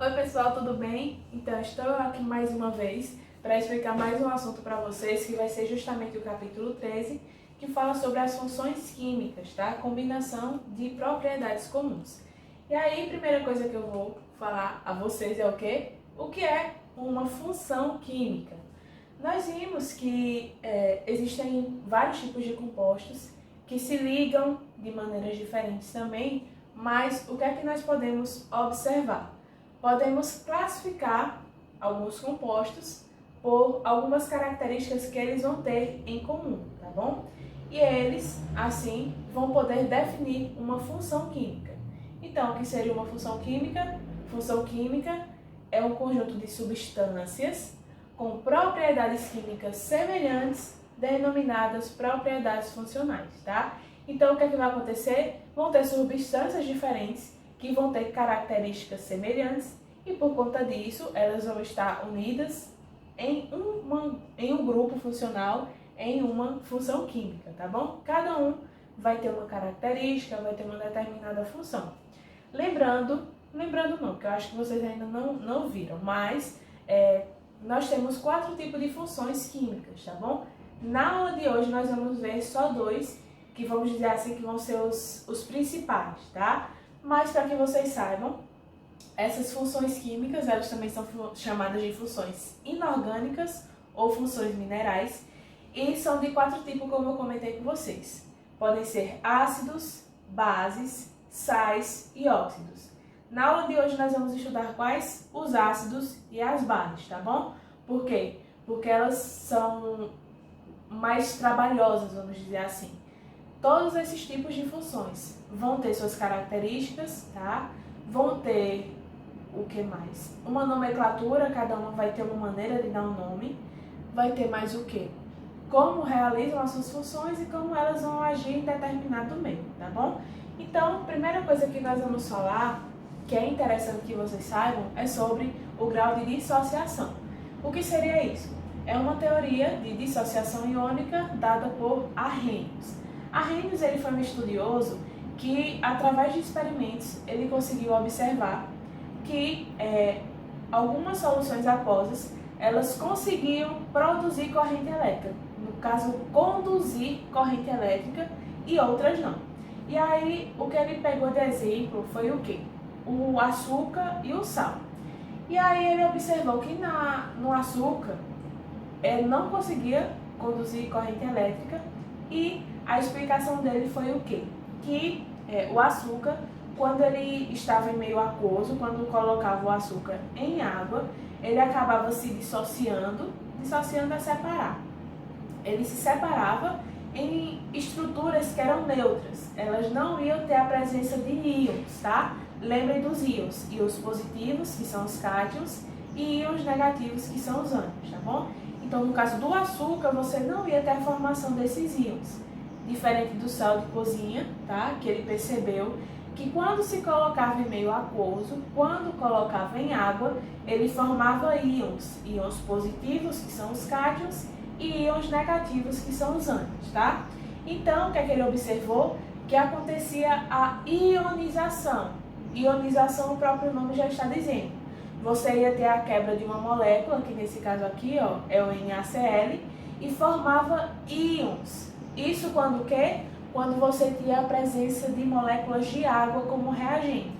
Oi pessoal, tudo bem? Então estou aqui mais uma vez para explicar mais um assunto para vocês, que vai ser justamente o capítulo 13, que fala sobre as funções químicas, tá? Combinação de propriedades comuns. E aí, a primeira coisa que eu vou falar a vocês é o quê? O que é uma função química? Nós vimos que existem vários tipos de compostos que se ligam de maneiras diferentes também, mas o que é que nós podemos observar? Podemos classificar alguns compostos por algumas características que eles vão ter em comum, tá bom? E eles, assim, vão poder definir uma função química. Então, o que seria uma função química? Função química é um conjunto de substâncias com propriedades químicas semelhantes, denominadas propriedades funcionais, tá? Então, o que é que vai acontecer? Vão ter substâncias diferentes que vão ter características semelhantes e, por conta disso, elas vão estar unidas em um grupo funcional, em uma função química, tá bom? Cada um vai ter uma característica, vai ter uma determinada função. Lembrando não, que eu acho que vocês ainda não viram, mas nós temos 4 tipos de funções químicas, tá bom? Na aula de hoje nós vamos ver só 2, que vamos dizer assim que vão ser os principais, tá? Mas para que vocês saibam, essas funções químicas, elas também são chamadas de funções inorgânicas ou funções minerais, e são de 4 tipos, como eu comentei com vocês. Podem ser ácidos, bases, sais e óxidos. Na aula de hoje nós vamos estudar quais? Os ácidos e as bases, tá bom? Por quê? Porque elas são mais trabalhosas, vamos dizer assim. Todos esses tipos de funções vão ter suas características, tá? Vão ter o que mais? Uma nomenclatura, cada uma vai ter uma maneira de dar um nome. Vai ter mais o quê? Como realizam as suas funções e como elas vão agir em determinado meio, tá bom? Então, a primeira coisa que nós vamos falar, que é interessante que vocês saibam, é sobre o grau de dissociação. O que seria isso? É uma teoria de dissociação iônica dada por Arrhenius. Arrhenius, ele foi um estudioso que, através de experimentos, ele conseguiu observar que algumas soluções aquosas, elas conseguiam produzir corrente elétrica, no caso, conduzir corrente elétrica, e outras não. E aí, o que ele pegou de exemplo foi o quê? O açúcar e o sal. E aí ele observou que no açúcar, ele não conseguia conduzir corrente elétrica, e a explicação dele foi o quê? Que o açúcar, quando ele estava em meio aquoso, quando colocava o açúcar em água, ele acabava se dissociando a separar. Ele se separava em estruturas que eram neutras, elas não iam ter a presença de íons, tá? Lembrem dos íons, íons positivos, que são os cátions, e íons negativos, que são os ânions, tá bom? Então, no caso do açúcar, você não ia ter a formação desses íons. Diferente do sal de cozinha, tá? Que ele percebeu que quando se colocava em meio aquoso, quando colocava em água, ele formava íons. Íons positivos, que são os cátions, e íons negativos, que são os ânions, tá? Então, o que é que ele observou? Que acontecia a ionização. Ionização, o próprio nome já está dizendo. Você ia ter a quebra de uma molécula, que nesse caso aqui, ó, é o NaCl, e formava íons. Isso quando o quê? Quando você tinha a presença de moléculas de água como reagente.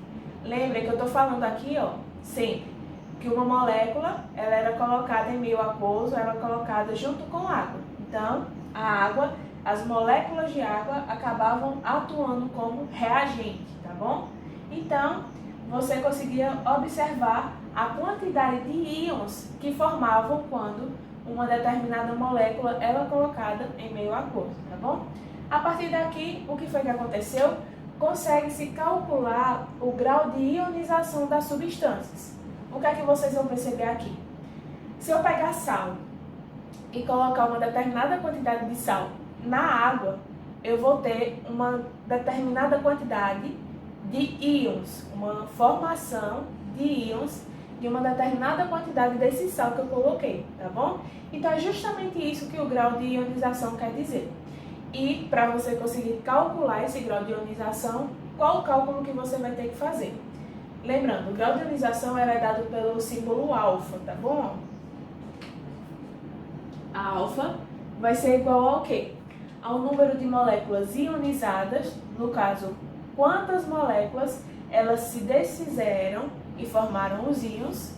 Lembra que eu estou falando aqui, ó, sempre, que uma molécula, ela era colocada em meio aquoso, ela era colocada junto com água. Então, a água, as moléculas de água acabavam atuando como reagente, tá bom? Então, você conseguia observar a quantidade de íons que formavam quando uma determinada molécula era colocada em meio aquoso, tá bom? A partir daqui, o que foi que aconteceu? Consegue-se calcular o grau de ionização das substâncias. O que é que vocês vão perceber aqui? Se eu pegar sal e colocar uma determinada quantidade de sal na água, eu vou ter uma determinada quantidade de íons, uma formação de íons de uma determinada quantidade desse sal que eu coloquei, tá bom? Então, é justamente isso que o grau de ionização quer dizer. E para você conseguir calcular esse grau de ionização, qual o cálculo que você vai ter que fazer? Lembrando, o grau de ionização era dado pelo símbolo alfa, tá bom? A alfa vai ser igual ao quê? Ao número de moléculas ionizadas, no caso, quantas moléculas elas se desfizeram e formaram os íons,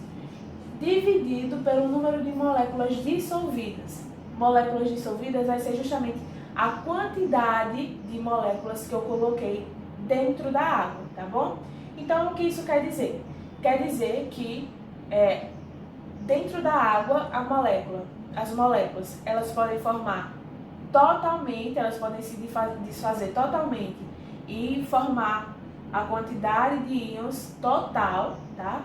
dividido pelo número de moléculas dissolvidas. Moléculas dissolvidas vai ser justamente a quantidade de moléculas que eu coloquei dentro da água, tá bom? Então, o que isso quer dizer? Quer dizer que dentro da água, as moléculas, elas podem formar totalmente, elas podem se desfazer totalmente e formar a quantidade de íons total, tá?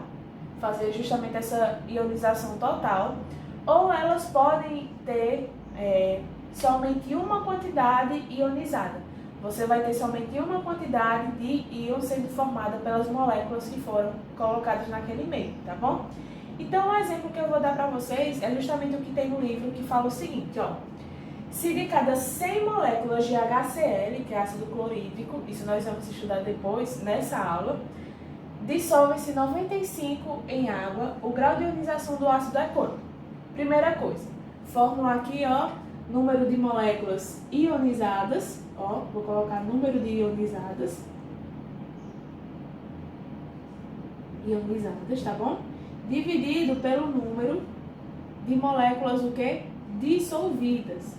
Fazer justamente essa ionização total, ou elas podem ter somente uma quantidade ionizada. Você vai ter somente uma quantidade de íons sendo formada pelas moléculas que foram colocadas naquele meio, tá bom? Então, o exemplo que eu vou dar para vocês é justamente o que tem no livro, que fala o seguinte, ó. Se de cada 100 moléculas de HCl, que é ácido clorídrico, isso nós vamos estudar depois nessa aula, dissolve-se 95 em água, o grau de ionização do ácido é quanto? Primeira coisa, fórmula aqui, ó, número de moléculas ionizadas, ó, vou colocar número de ionizadas, tá bom? Dividido pelo número de moléculas, o quê? Dissolvidas.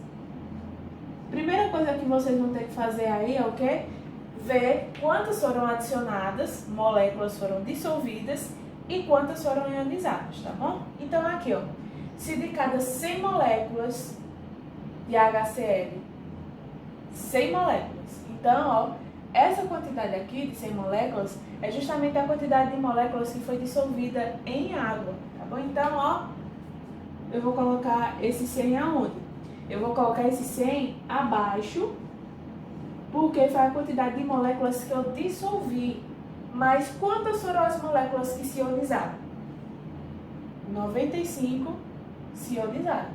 Primeira coisa que vocês vão ter que fazer aí é o quê? Ver quantas foram adicionadas, moléculas foram dissolvidas e quantas foram ionizadas, tá bom? Então aqui, ó, se de cada 100 moléculas de HCl, 100 moléculas. Então, ó, essa quantidade aqui de 100 moléculas é justamente a quantidade de moléculas que foi dissolvida em água, tá bom? Então, ó, eu vou colocar esse 100 aonde? Eu vou colocar esse 100 abaixo, porque foi a quantidade de moléculas que eu dissolvi. Mas quantas foram as moléculas que se ionizaram? 95 se ionizaram,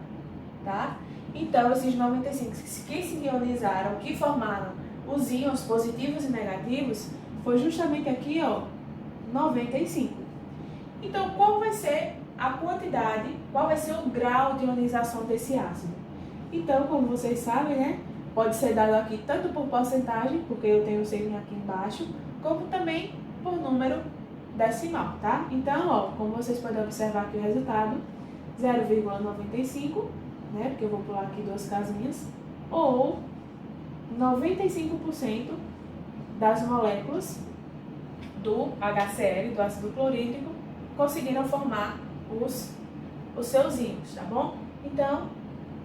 tá? Então, esses 95 que se ionizaram, que formaram os íons positivos e negativos, foi justamente aqui, ó, 95. Então, qual vai ser a quantidade, qual vai ser o grau de ionização desse ácido? Então, como vocês sabem, né, pode ser dado aqui tanto por porcentagem, porque eu tenho o signo aqui embaixo, como também por número decimal, tá? Então, ó, como vocês podem observar aqui o resultado, 0,95, né, porque eu vou pular aqui duas casinhas, ou 95% das moléculas do HCl, do ácido clorídrico, conseguiram formar os seus íons, tá bom? Então,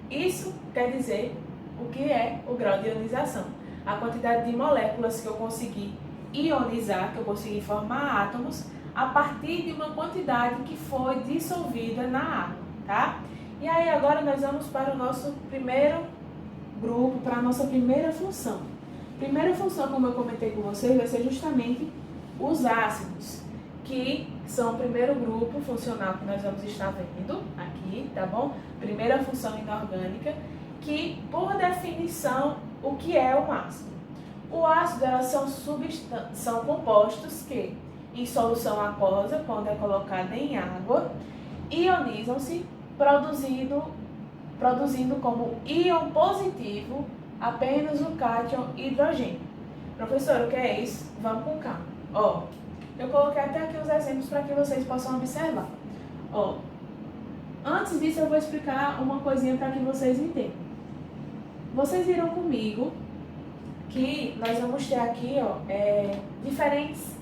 isso quer dizer o que é o grau de ionização. A quantidade de moléculas que eu consegui ionizar, que eu consegui formar átomos, a partir de uma quantidade que foi dissolvida na água, tá? E aí agora nós vamos para o nosso primeiro grupo, para a nossa primeira função. Primeira função, como eu comentei com vocês, vai ser justamente os ácidos, que são o primeiro grupo funcional que nós vamos estar vendo aqui, tá bom? Primeira função inorgânica, que por definição, o que é um ácido? O ácido, elas são compostos que, em solução aquosa, quando é colocada em água, ionizam-se, produzindo como íon positivo apenas o cátion hidrogênio. Professor, o que é isso? Vamos com calma. Ó, eu coloquei até aqui os exemplos para que vocês possam observar. Ó, antes disso eu vou explicar uma coisinha para que vocês entendam. Vocês viram comigo que nós vamos ter aqui, ó, diferentes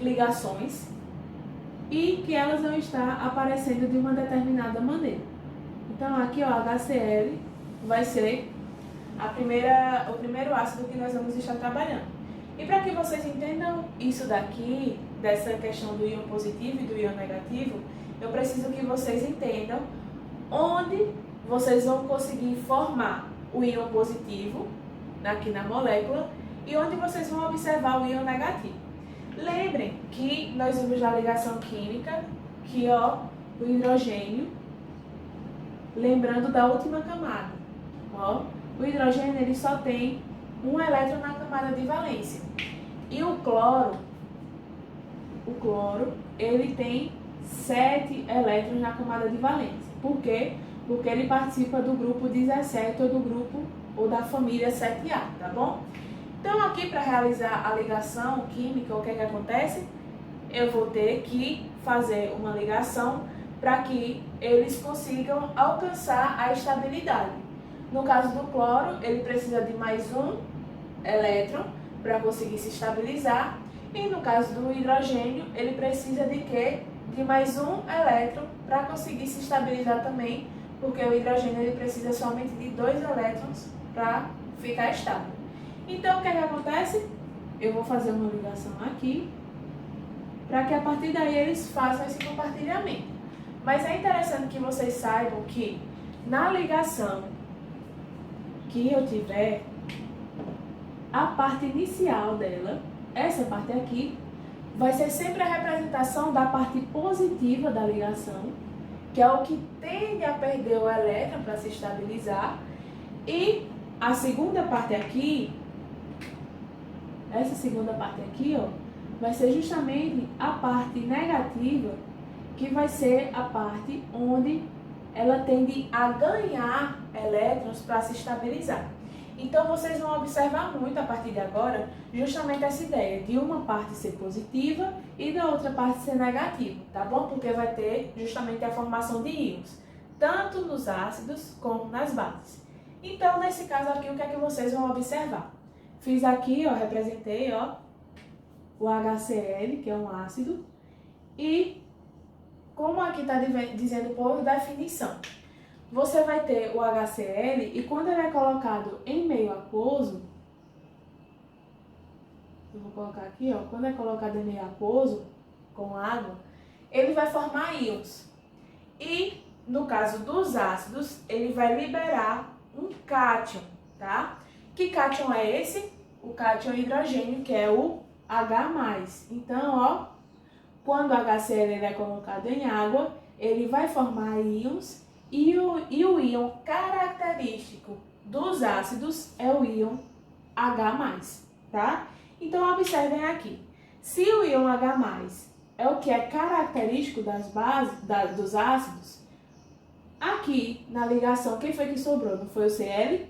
ligações e que elas vão estar aparecendo de uma determinada maneira. Então aqui, ó, HCl vai ser o primeiro ácido que nós vamos estar trabalhando. E para que vocês entendam isso daqui, dessa questão do íon positivo e do íon negativo, eu preciso que vocês entendam onde vocês vão conseguir formar o íon positivo aqui na molécula e onde vocês vão observar o íon negativo. Lembrem que nós vimos na ligação química que, ó, o hidrogênio, lembrando da última camada, ó, o hidrogênio ele só tem um elétron na camada de valência e o cloro o cloro, ele tem 7 elétrons na camada de valência. Por quê? Porque ele participa do grupo 17 ou do grupo ou da família 7A, tá bom? Então aqui para realizar a ligação química, o que é que acontece? Eu vou ter que fazer uma ligação para que eles consigam alcançar a estabilidade. No caso do cloro, ele precisa de mais um elétron para conseguir se estabilizar. E no caso do hidrogênio, ele precisa de quê? De mais um elétron para conseguir se estabilizar também, porque o hidrogênio ele precisa somente de 2 elétrons para ficar estável. Então, o que é que acontece? Eu vou fazer uma ligação aqui, para que a partir daí eles façam esse compartilhamento. Mas é interessante que vocês saibam que na ligação que eu tiver, a parte inicial dela, essa parte aqui, vai ser sempre a representação da parte positiva da ligação, que é o que tende a perder o elétron para se estabilizar, e a segunda parte aqui, essa segunda parte aqui, ó, vai ser justamente a parte negativa, que vai ser a parte onde ela tende a ganhar elétrons para se estabilizar. Então, vocês vão observar muito a partir de agora justamente essa ideia de uma parte ser positiva e da outra parte ser negativa, tá bom? Porque vai ter justamente a formação de íons, tanto nos ácidos como nas bases. Então, nesse caso aqui, o que é que vocês vão observar? Fiz aqui, ó, representei, ó, o HCl, que é um ácido, e como aqui está dizendo por definição, você vai ter o HCl e quando ele é colocado em meio aquoso, eu vou colocar aqui, ó, quando é colocado em meio aquoso, com água, ele vai formar íons. E no caso dos ácidos, ele vai liberar um cátion, tá? Que cátion é esse? O cátion é hidrogênio, que é o H+. Então, ó, quando o HCl ele é colocado em água, ele vai formar íons e o íon característico dos ácidos é o íon H+, tá? Então, observem aqui. Se o íon H+, é o que é característico das bases, dos ácidos, aqui na ligação, quem foi que sobrou? Não foi o Cl?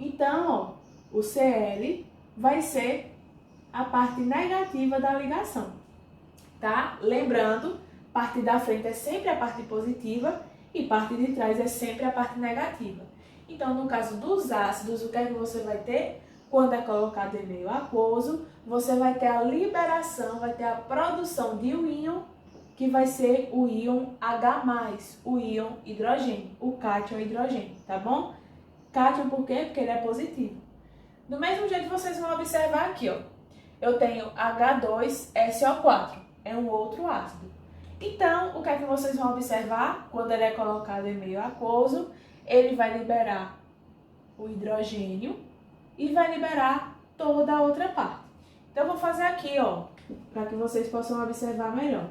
Então, ó, o Cl vai ser a parte negativa da ligação, tá? Lembrando, parte da frente é sempre a parte positiva e parte de trás é sempre a parte negativa. Então, no caso dos ácidos, o que é que você vai ter? Quando é colocado em meio aquoso, você vai ter a liberação, vai ter a produção de um íon, que vai ser o íon H+, o íon hidrogênio, o cátion hidrogênio, tá bom? Cátion por quê? Porque ele é positivo. Do mesmo jeito, vocês vão observar aqui, ó. Eu tenho H2SO4, é um outro ácido. Então, o que é que vocês vão observar? Quando ele é colocado em meio aquoso, ele vai liberar o hidrogênio e vai liberar toda a outra parte. Então, eu vou fazer aqui, ó, para que vocês possam observar melhor.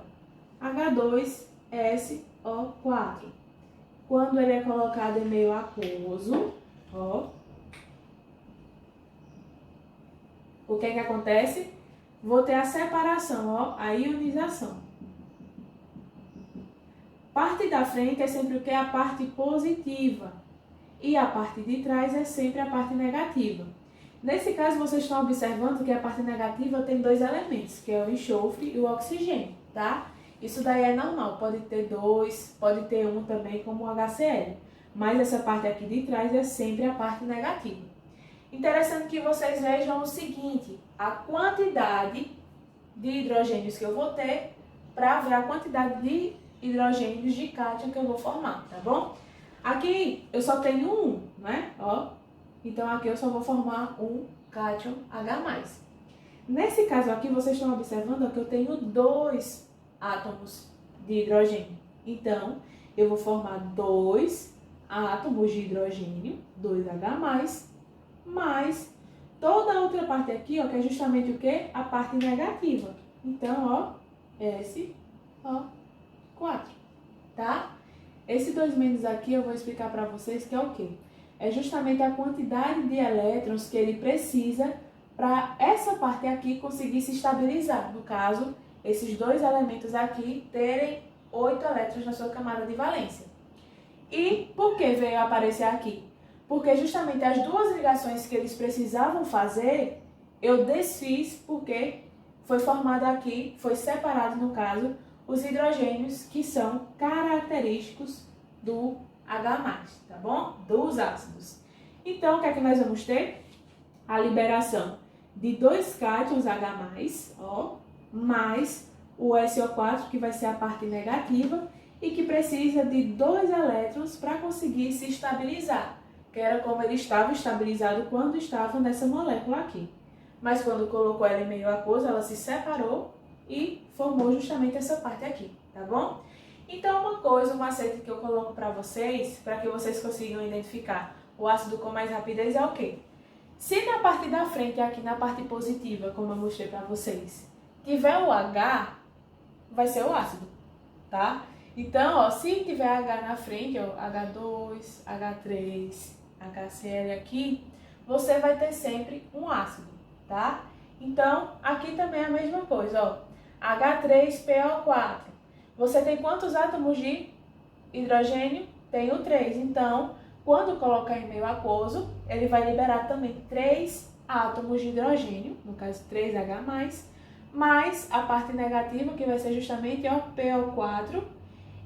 H2SO4. Quando ele é colocado em meio aquoso, ó, o que é que acontece? Vou ter a separação, ó, a ionização. Parte da frente é sempre o que? A parte positiva. E a parte de trás é sempre a parte negativa. Nesse caso, vocês estão observando que a parte negativa tem 2 elementos, que é o enxofre e o oxigênio, tá? Isso daí é normal, pode ter 2, pode ter 1 também, como o HCl. Mas essa parte aqui de trás é sempre a parte negativa. Interessante que vocês vejam o seguinte, a quantidade de hidrogênios que eu vou ter para ver a quantidade de hidrogênios de cátion que eu vou formar, tá bom? Aqui eu só tenho um, né? Ó, então aqui eu só vou formar um cátion H+. Nesse caso aqui, vocês estão observando que eu tenho 2 átomos de hidrogênio. Então, eu vou formar 2 átomos de hidrogênio, 2H+, mais toda a outra parte aqui, ó, que é justamente o quê? A parte negativa. Então, ó, SO4, tá? Esse 2 menos aqui eu vou explicar para vocês que é o quê? É justamente a quantidade de elétrons que ele precisa para essa parte aqui conseguir se estabilizar. No caso, esses dois elementos aqui terem 8 elétrons na sua camada de valência. E por que veio aparecer aqui? Porque justamente as duas ligações que eles precisavam fazer, eu desfiz porque foi formado aqui, foi separado no caso, os hidrogênios que são característicos do H+, tá bom? Dos ácidos. Então, o que é que nós vamos ter? A liberação de 2 cátions H+, ó, mais o SO4, que vai ser a parte negativa, e que precisa de 2 elétrons para conseguir se estabilizar, que era como ele estava estabilizado quando estava nessa molécula aqui. Mas quando colocou ela em meio aquoso, ela se separou e formou justamente essa parte aqui, tá bom? Então, uma coisa, um macete que eu coloco para vocês, para que vocês consigam identificar o ácido com mais rapidez é o quê? Se na parte da frente, aqui na parte positiva, como eu mostrei para vocês, tiver o H, vai ser o ácido, tá? Então, ó, se tiver H na frente, ó, H2, H3, HCl aqui, você vai ter sempre um ácido, tá? Então, aqui também é a mesma coisa, ó, H3PO4. Você tem quantos átomos de hidrogênio? Tenho 3. Então, quando colocar em meio aquoso, ele vai liberar também 3 átomos de hidrogênio, no caso 3H+, mais a parte negativa, que vai ser justamente ó, PO4,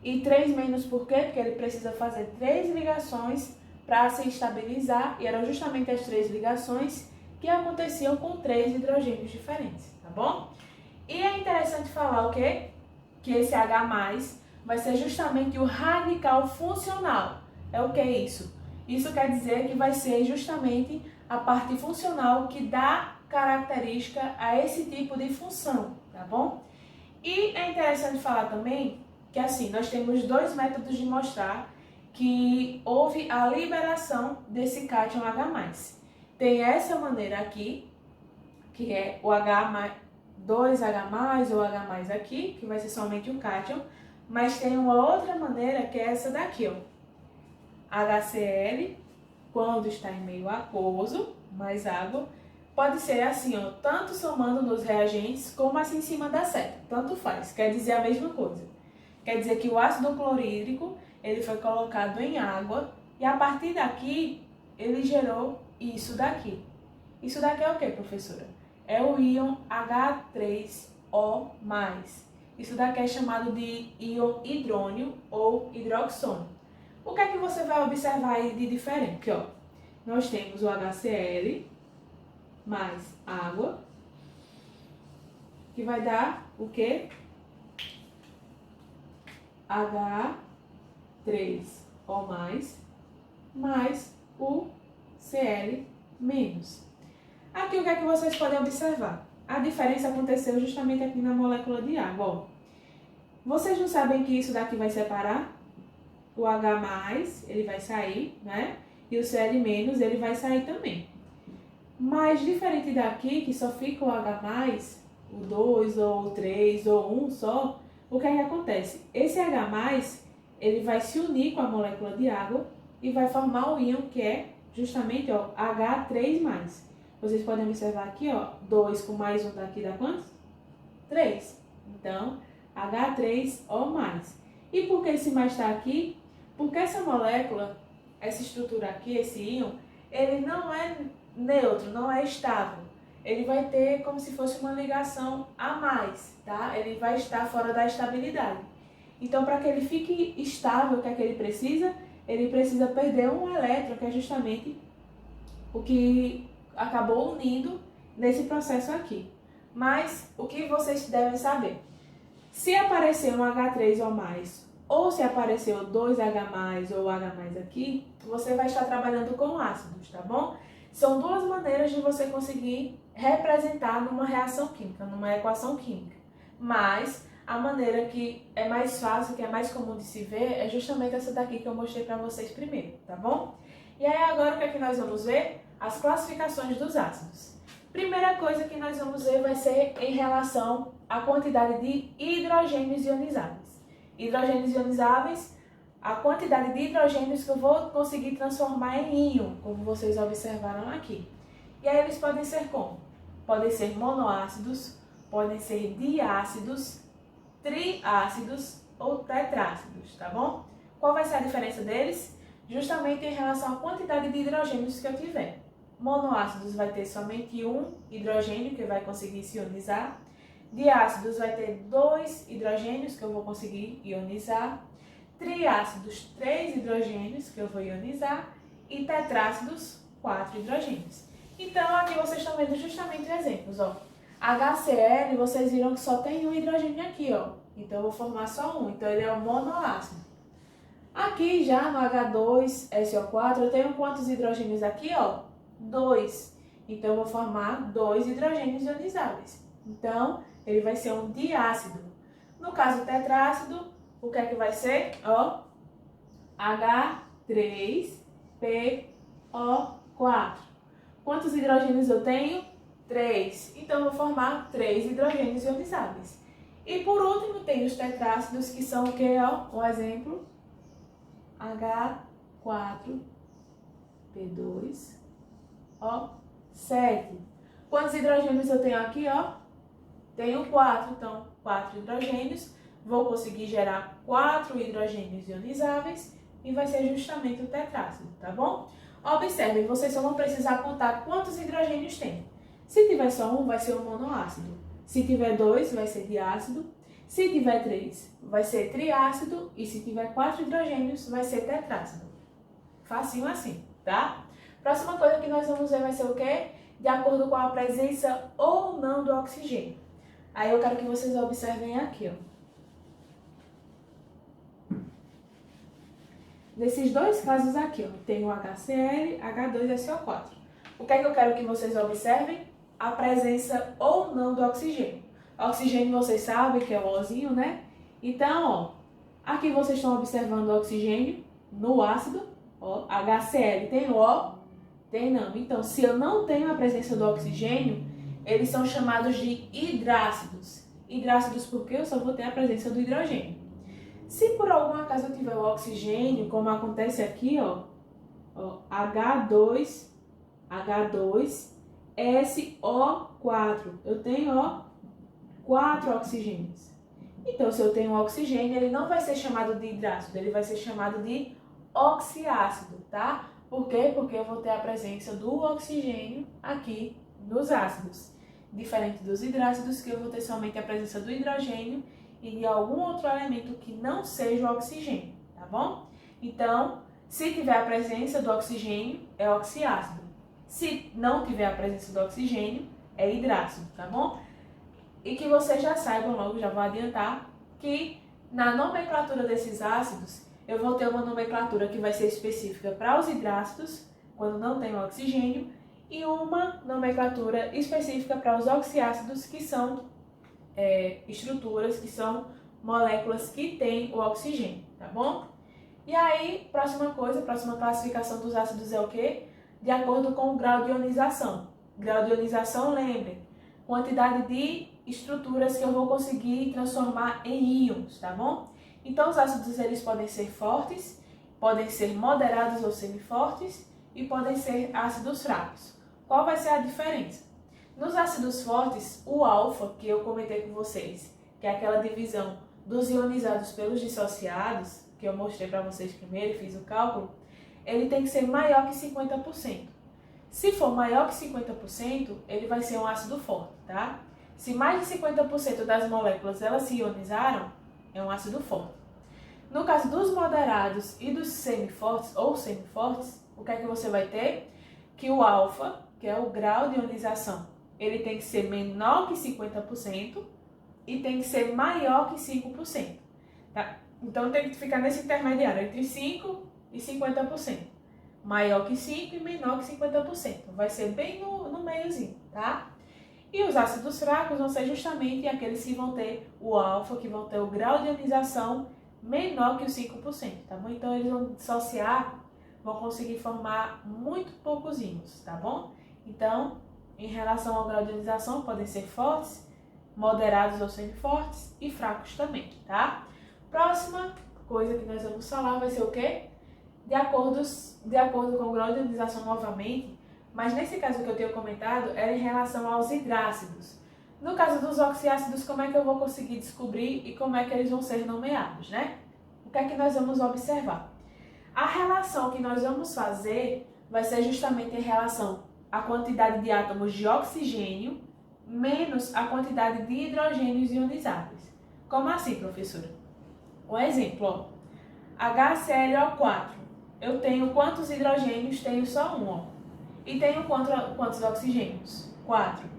e 3 menos por quê? Porque ele precisa fazer 3 ligações para se estabilizar, e eram justamente as 3 ligações que aconteciam com 3 hidrogênios diferentes, tá bom? E é interessante falar o quê? Que esse H+, vai ser justamente o radical funcional. É o que é isso? Isso quer dizer que vai ser justamente a parte funcional que dá característica a esse tipo de função, tá bom? E é interessante falar também que assim, nós temos 2 métodos de mostrar que houve a liberação desse cátion H+. Tem essa maneira aqui, que é o H+, 2H+, ou H+, aqui, que vai ser somente o cátion, mas tem uma outra maneira que é essa daqui, ó. HCl, quando está em meio aquoso, mais água, pode ser assim, ó, tanto somando nos reagentes, como assim em cima da seta, tanto faz, quer dizer a mesma coisa. Quer dizer que o ácido clorídrico, ele foi colocado em água, e a partir daqui, ele gerou isso daqui. Isso daqui é o que, professora? É o íon H3O+. Isso daqui é chamado de íon hidrônio ou hidroxônio. O que é que você vai observar aí de diferente? Aqui, ó, nós temos o HCl mais água, que vai dar o quê? H3O+, mais o Cl-. Aqui o que é que vocês podem observar? A diferença aconteceu justamente aqui na molécula de água, ó. Vocês não sabem que isso daqui vai separar? O H+, ele vai sair, né? E o Cl-, ele vai sair também. Mas diferente daqui, que só fica o H+, o 2 ou o 3 ou 1 só, o que é que acontece? Esse H+, ele vai se unir com a molécula de água e vai formar o íon que é justamente, ó, H3+. Vocês podem observar aqui, ó, 2 com mais 1 daqui dá quantos? 3. Então, H3O+. E por que esse mais está aqui? Porque essa molécula, essa estrutura aqui, esse íon, ele não é neutro, não é estável. Ele vai ter como se fosse uma ligação a mais, tá? Ele vai estar fora da estabilidade. Então, para que ele fique estável, o que é que ele precisa? Ele precisa perder um elétron, que é justamente o que acabou unindo nesse processo aqui. Mas, o que vocês devem saber? Se aparecer um H3O+, ou se aparecer o 2H+, ou H+ aqui, você vai estar trabalhando com ácidos, tá bom? São 2 maneiras de você conseguir representar numa reação química, numa equação química. Mas a maneira que é mais fácil, que é mais comum de se ver, é justamente essa daqui que eu mostrei para vocês primeiro, tá bom? E aí agora o que é que nós vamos ver? As classificações dos ácidos. Primeira coisa que nós vamos ver vai ser em relação à quantidade de hidrogênios ionizáveis. Hidrogênios ionizáveis, a quantidade de hidrogênios que eu vou conseguir transformar em íon, como vocês observaram aqui. E aí eles podem ser como? Podem ser monoácidos, podem ser diácidos, triácidos ou tetrácidos, tá bom? Qual vai ser a diferença deles? Justamente em relação à quantidade de hidrogênios que eu tiver. Monoácidos vai ter somente um hidrogênio que vai conseguir se ionizar. Diácidos vai ter 2 hidrogênios que eu vou conseguir ionizar. Triácidos, 3 hidrogênios que eu vou ionizar. E tetrácidos, 4 hidrogênios. Então, aqui vocês estão vendo justamente exemplos, ó. HCl, vocês viram que só tem um hidrogênio aqui, ó. Então, eu vou formar só um. Então, ele é o monoácido. Aqui já no H2SO4, eu tenho quantos hidrogênios aqui, ó? 2. Então, eu vou formar 2 hidrogênios ionizáveis. Então, ele vai ser um diácido. No caso tetrácido, o que é que vai ser? Ó, H3PO4. Quantos hidrogênios eu tenho? 3. Então, eu vou formar 3 hidrogênios ionizáveis. E por último, tem os tetrácidos, que são o que? Ó, um exemplo. H4P2O7. Quantos hidrogênios eu tenho aqui, ó? Tenho 4, então 4 hidrogênios. Vou conseguir gerar 4 hidrogênios ionizáveis e vai ser justamente o tetrácido, tá bom? Observem, vocês só vão precisar contar quantos hidrogênios tem. Se tiver só um, vai ser um monoácido. Se tiver 2, vai ser diácido. Se tiver 3, vai ser triácido. E se tiver 4 hidrogênios, vai ser tetrácido. Facinho assim, tá? Próxima coisa que nós vamos ver vai ser o quê? De acordo com a presença ou não do oxigênio. Aí eu quero que vocês observem aqui, ó. Nesses dois casos aqui, ó, tem o HCl, H2SO4. O que é que eu quero que vocês observem? A presença ou não do oxigênio. O oxigênio vocês sabem que é o Ozinho, né? Então, ó, aqui vocês estão observando o oxigênio no ácido, ó, HCl tem o O, tem não. Então, se eu não tenho a presença do oxigênio, eles são chamados de hidrácidos. Hidrácidos porque eu só vou ter a presença do hidrogênio. Se por algum acaso eu tiver o oxigênio, como acontece aqui, ó H2SO4, eu tenho, ó, 4 oxigênios. Então, se eu tenho um oxigênio, ele não vai ser chamado de hidrácido, ele vai ser chamado de oxiácido, tá? Por quê? Porque eu vou ter a presença do oxigênio aqui nos ácidos. Diferente dos hidrácidos, que eu vou ter somente a presença do hidrogênio e de algum outro elemento que não seja o oxigênio, tá bom? Então, se tiver a presença do oxigênio, é oxiácido. Se não tiver a presença do oxigênio, é hidrácido, tá bom? E que vocês já saibam logo, já vou adiantar, que na nomenclatura desses ácidos, eu vou ter uma nomenclatura que vai ser específica para os hidrácidos, quando não tem o oxigênio, e uma nomenclatura específica para os oxiácidos, que são estruturas, que são moléculas que têm o oxigênio, tá bom? E aí, próxima classificação dos ácidos é o quê? De acordo com o grau de ionização. Grau de ionização, lembrem, quantidade de estruturas que eu vou conseguir transformar em íons, tá bom? Então, os ácidos, eles podem ser fortes, podem ser moderados ou semifortes e podem ser ácidos fracos. Qual vai ser a diferença? Nos ácidos fortes, o alfa, que eu comentei com vocês, que é aquela divisão dos ionizados pelos dissociados, que eu mostrei para vocês primeiro e fiz o cálculo, ele tem que ser maior que 50%. Se for maior que 50%, ele vai ser um ácido forte, tá? Se mais de 50% das moléculas elas se ionizaram, é um ácido forte. No caso dos moderados e dos semifortes ou semifortes, o que é que você vai ter? Que o alfa, que é o grau de ionização, ele tem que ser menor que 50% e tem que ser maior que 5%. Tá? Então tem que ficar nesse intermediário, entre 5% e 50%. Maior que 5% e menor que 50%. Vai ser bem no meiozinho, tá? E os ácidos fracos vão ser justamente aqueles que vão ter o alfa, que vão ter o grau de ionização menor que os 5%, tá bom? Então eles vão dissociar, vão conseguir formar muito poucos íons, tá bom? Então, em relação ao grau de ionização, podem ser fortes, moderados ou semifortes e fracos também, tá? Próxima coisa que nós vamos falar vai ser o quê? De acordo com o grau de ionização novamente, mas nesse caso que eu tenho comentado era em relação aos hidrácidos. No caso dos oxiácidos, como é que eu vou conseguir descobrir e como é que eles vão ser nomeados, né? O que é que nós vamos observar? A relação que nós vamos fazer vai ser justamente em relação à quantidade de átomos de oxigênio menos a quantidade de hidrogênios ionizáveis. Como assim, professora? Um exemplo, ó. HClO4. Eu tenho quantos hidrogênios? Tenho só um, ó. E tenho quantos oxigênios? 4.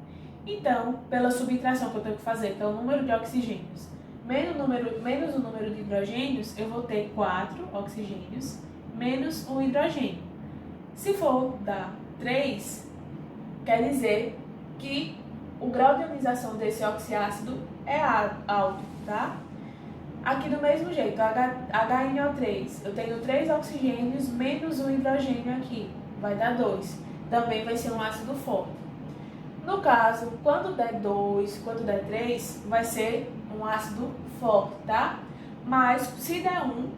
Então, pela subtração que eu tenho que fazer, que é o número de oxigênios menos o número de hidrogênios, eu vou ter 4 oxigênios menos um hidrogênio. Se for dar 3, quer dizer que o grau de ionização desse oxiácido é alto, tá? Aqui do mesmo jeito, HNO3, eu tenho 3 oxigênios menos um hidrogênio aqui, vai dar 2. Também vai ser um ácido forte. No caso, quando der 2, quando der 3, vai ser um ácido forte, tá? Mas se der 1,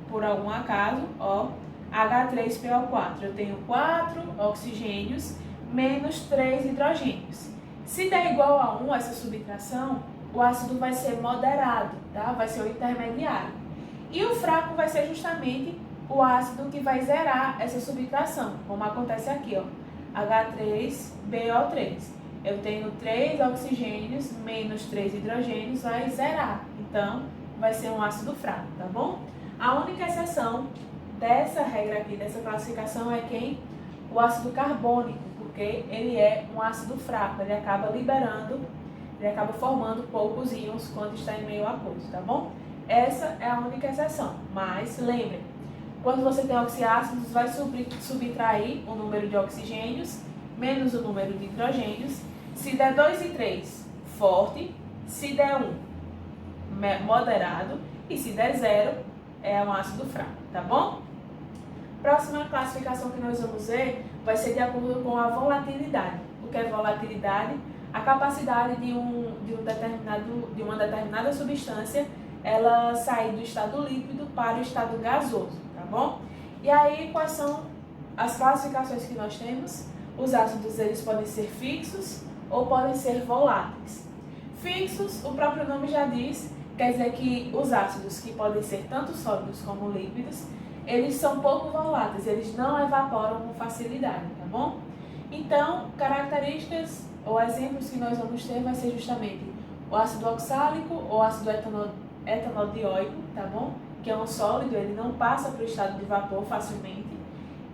por algum acaso, ó, H3PO4, eu tenho 4 oxigênios menos 3 hidrogênios. Se der igual a 1, essa subtração, o ácido vai ser moderado, tá? Vai ser o intermediário. E o fraco vai ser justamente o ácido que vai zerar essa subtração, como acontece aqui, ó, H3BO3. Eu tenho 3 oxigênios menos 3 hidrogênios, vai zerar. Então, vai ser um ácido fraco, tá bom? A única exceção dessa regra aqui, dessa classificação, é quem? O ácido carbônico, porque ele é um ácido fraco, ele acaba formando poucos íons quando está em meio aquoso, tá bom? Essa é a única exceção, mas lembre, quando você tem oxiácidos, vai subtrair o número de oxigênios menos o número de hidrogênios. Se der 2 e 3, forte. Se der 1, moderado. E se der 0, é um ácido fraco, tá bom? Próxima classificação que nós vamos ver vai ser de acordo com a volatilidade. O que é volatilidade? A capacidade de uma determinada substância ela sair do estado líquido para o estado gasoso, tá bom? E aí, quais são as classificações que nós temos? Os ácidos, eles podem ser fixos ou podem ser voláteis. Fixos, o próprio nome já diz, quer dizer que os ácidos, que podem ser tanto sólidos como líquidos, eles são pouco voláteis, eles não evaporam com facilidade, tá bom? Então, características ou exemplos que nós vamos ter vai ser justamente o ácido oxálico ou ácido etanodioico, tá bom? Que é um sólido, ele não passa para o estado de vapor facilmente.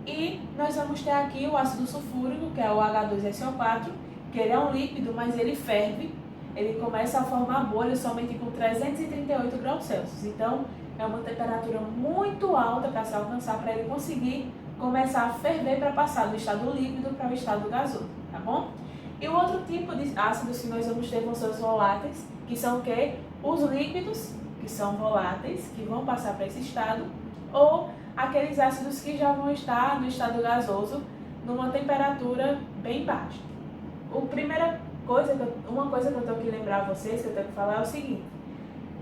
E nós vamos ter aqui o ácido sulfúrico, que é o H2SO4, que ele é um líquido, mas ele ferve, ele começa a formar bolhas somente com 338 graus Celsius. Então, é uma temperatura muito alta para se alcançar, para ele conseguir começar a ferver para passar do estado líquido para o estado gasoso, tá bom? E o outro tipo de ácidos que nós vamos ter vão ser os voláteis, que são o quê? Os líquidos, que são voláteis, que vão passar para esse estado, ou aqueles ácidos que já vão estar no estado gasoso numa temperatura bem baixa. Uma coisa que eu tenho que lembrar a vocês, que eu tenho que falar é o seguinte: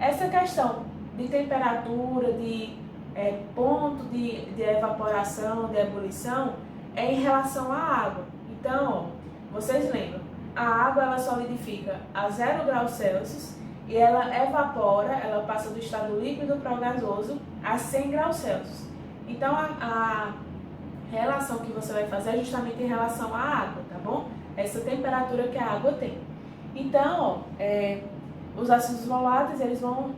essa questão de temperatura, de ponto de evaporação, de ebulição, é em relação à água. Então, ó, vocês lembram, a água ela solidifica a 0 graus Celsius e ela evapora, ela passa do estado líquido para o gasoso a 100 graus Celsius. Então, a relação que você vai fazer é justamente em relação à água, tá bom? Essa temperatura que a água tem. Então, ó, os ácidos voláteis, eles vão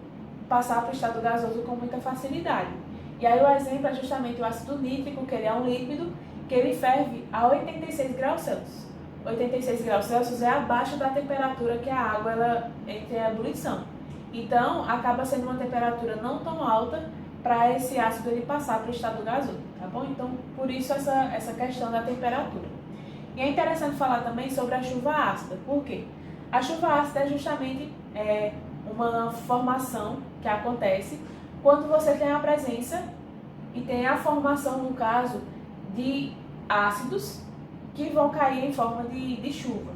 passar para o estado gasoso com muita facilidade. E aí o exemplo é justamente o ácido nítrico, que ele é um líquido, que ele ferve a 86 graus Celsius. 86 graus Celsius é abaixo da temperatura que a água ela entra em ebulição. Então, acaba sendo uma temperatura não tão alta para esse ácido ele passar para o estado gasoso, tá bom? Então, por isso essa questão da temperatura. E é interessante falar também sobre a chuva ácida. Por quê? A chuva ácida é justamente uma formação que acontece quando você tem a presença e tem a formação, no caso, de ácidos que vão cair em forma de chuva.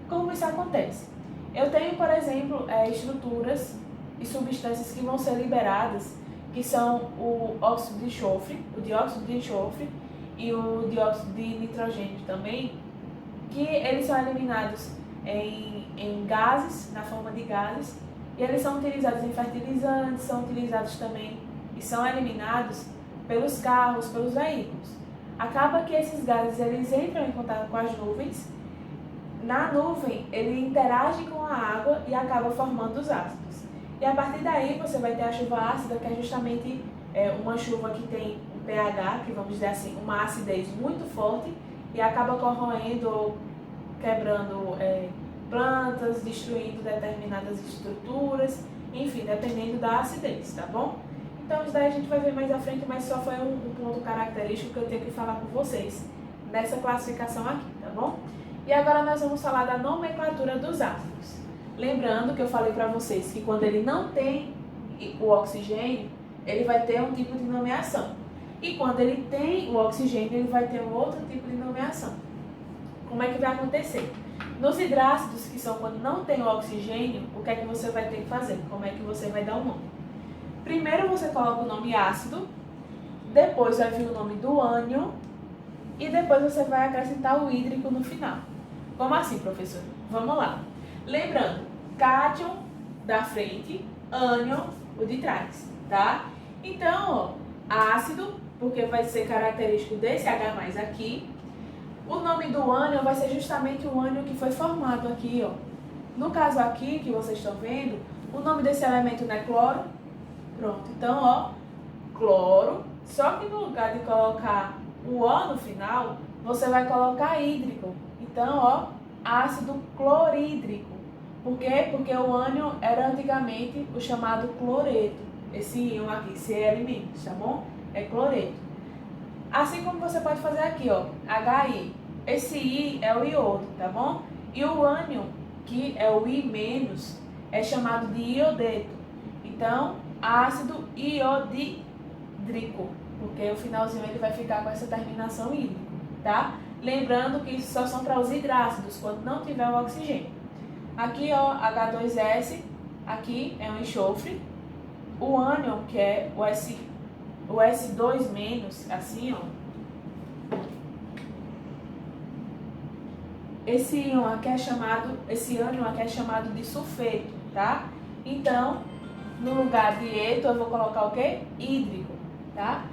Como isso acontece? Eu tenho, por exemplo, estruturas e substâncias que vão ser liberadas, que são o óxido de enxofre, o dióxido de enxofre e o dióxido de nitrogênio também, que eles são eliminados em gases, na forma de gases, e eles são utilizados em fertilizantes, são utilizados também e são eliminados pelos carros, pelos veículos. Acaba que esses gases eles entram em contato com as nuvens. Na nuvem, ele interage com a água e acaba formando os ácidos. E a partir daí, você vai ter a chuva ácida, que é justamente uma chuva que tem um pH, que vamos dizer assim, uma acidez muito forte, e acaba corroendo ou quebrando plantas, destruindo determinadas estruturas, enfim, dependendo da acidez, tá bom? Então, isso daí a gente vai ver mais à frente, mas só foi um ponto característico que eu tenho que falar com vocês nessa classificação aqui, tá bom? E agora nós vamos falar da nomenclatura dos ácidos. Lembrando que eu falei para vocês que quando ele não tem o oxigênio, ele vai ter um tipo de nomeação. E quando ele tem o oxigênio, ele vai ter um outro tipo de nomeação. Como é que vai acontecer? Nos hidrácidos, que são quando não tem o oxigênio, o que é que você vai ter que fazer? Como é que você vai dar o nome? Primeiro você coloca o nome ácido, depois vai vir o nome do ânion e depois você vai acrescentar o hídrico no final. Como assim, professor? Vamos lá. Lembrando, cátion da frente, ânion o de trás, tá? Então, ó, ácido, porque vai ser característico desse H+ aqui. O nome do ânion vai ser justamente o ânion que foi formado aqui, ó. No caso aqui, que vocês estão vendo, o nome desse elemento não é cloro? Pronto, então, ó, cloro, só que no lugar de colocar o O no final, você vai colocar hídrico. Então, ó, ácido clorídrico. Por quê? Porque o ânion era antigamente o chamado cloreto. Esse íon aqui, Cl-, tá bom? É cloreto. Assim como você pode fazer aqui, ó, HI. Esse I é o iodo, tá bom? E o ânion, que é o I-, é chamado de iodeto. Então, ácido iodídrico, porque o finalzinho ele vai ficar com essa terminação hídrico, tá? Lembrando que isso só são para os hidrácidos, quando não tiver o oxigênio. Aqui, ó, H2S, aqui é um enxofre. O ânion, que é o S2-, assim, ó. Esse íon aqui é chamado, esse ânion aqui é chamado de sulfeto, tá? Então, no lugar de eto, eu vou colocar o quê? Hídrico, tá?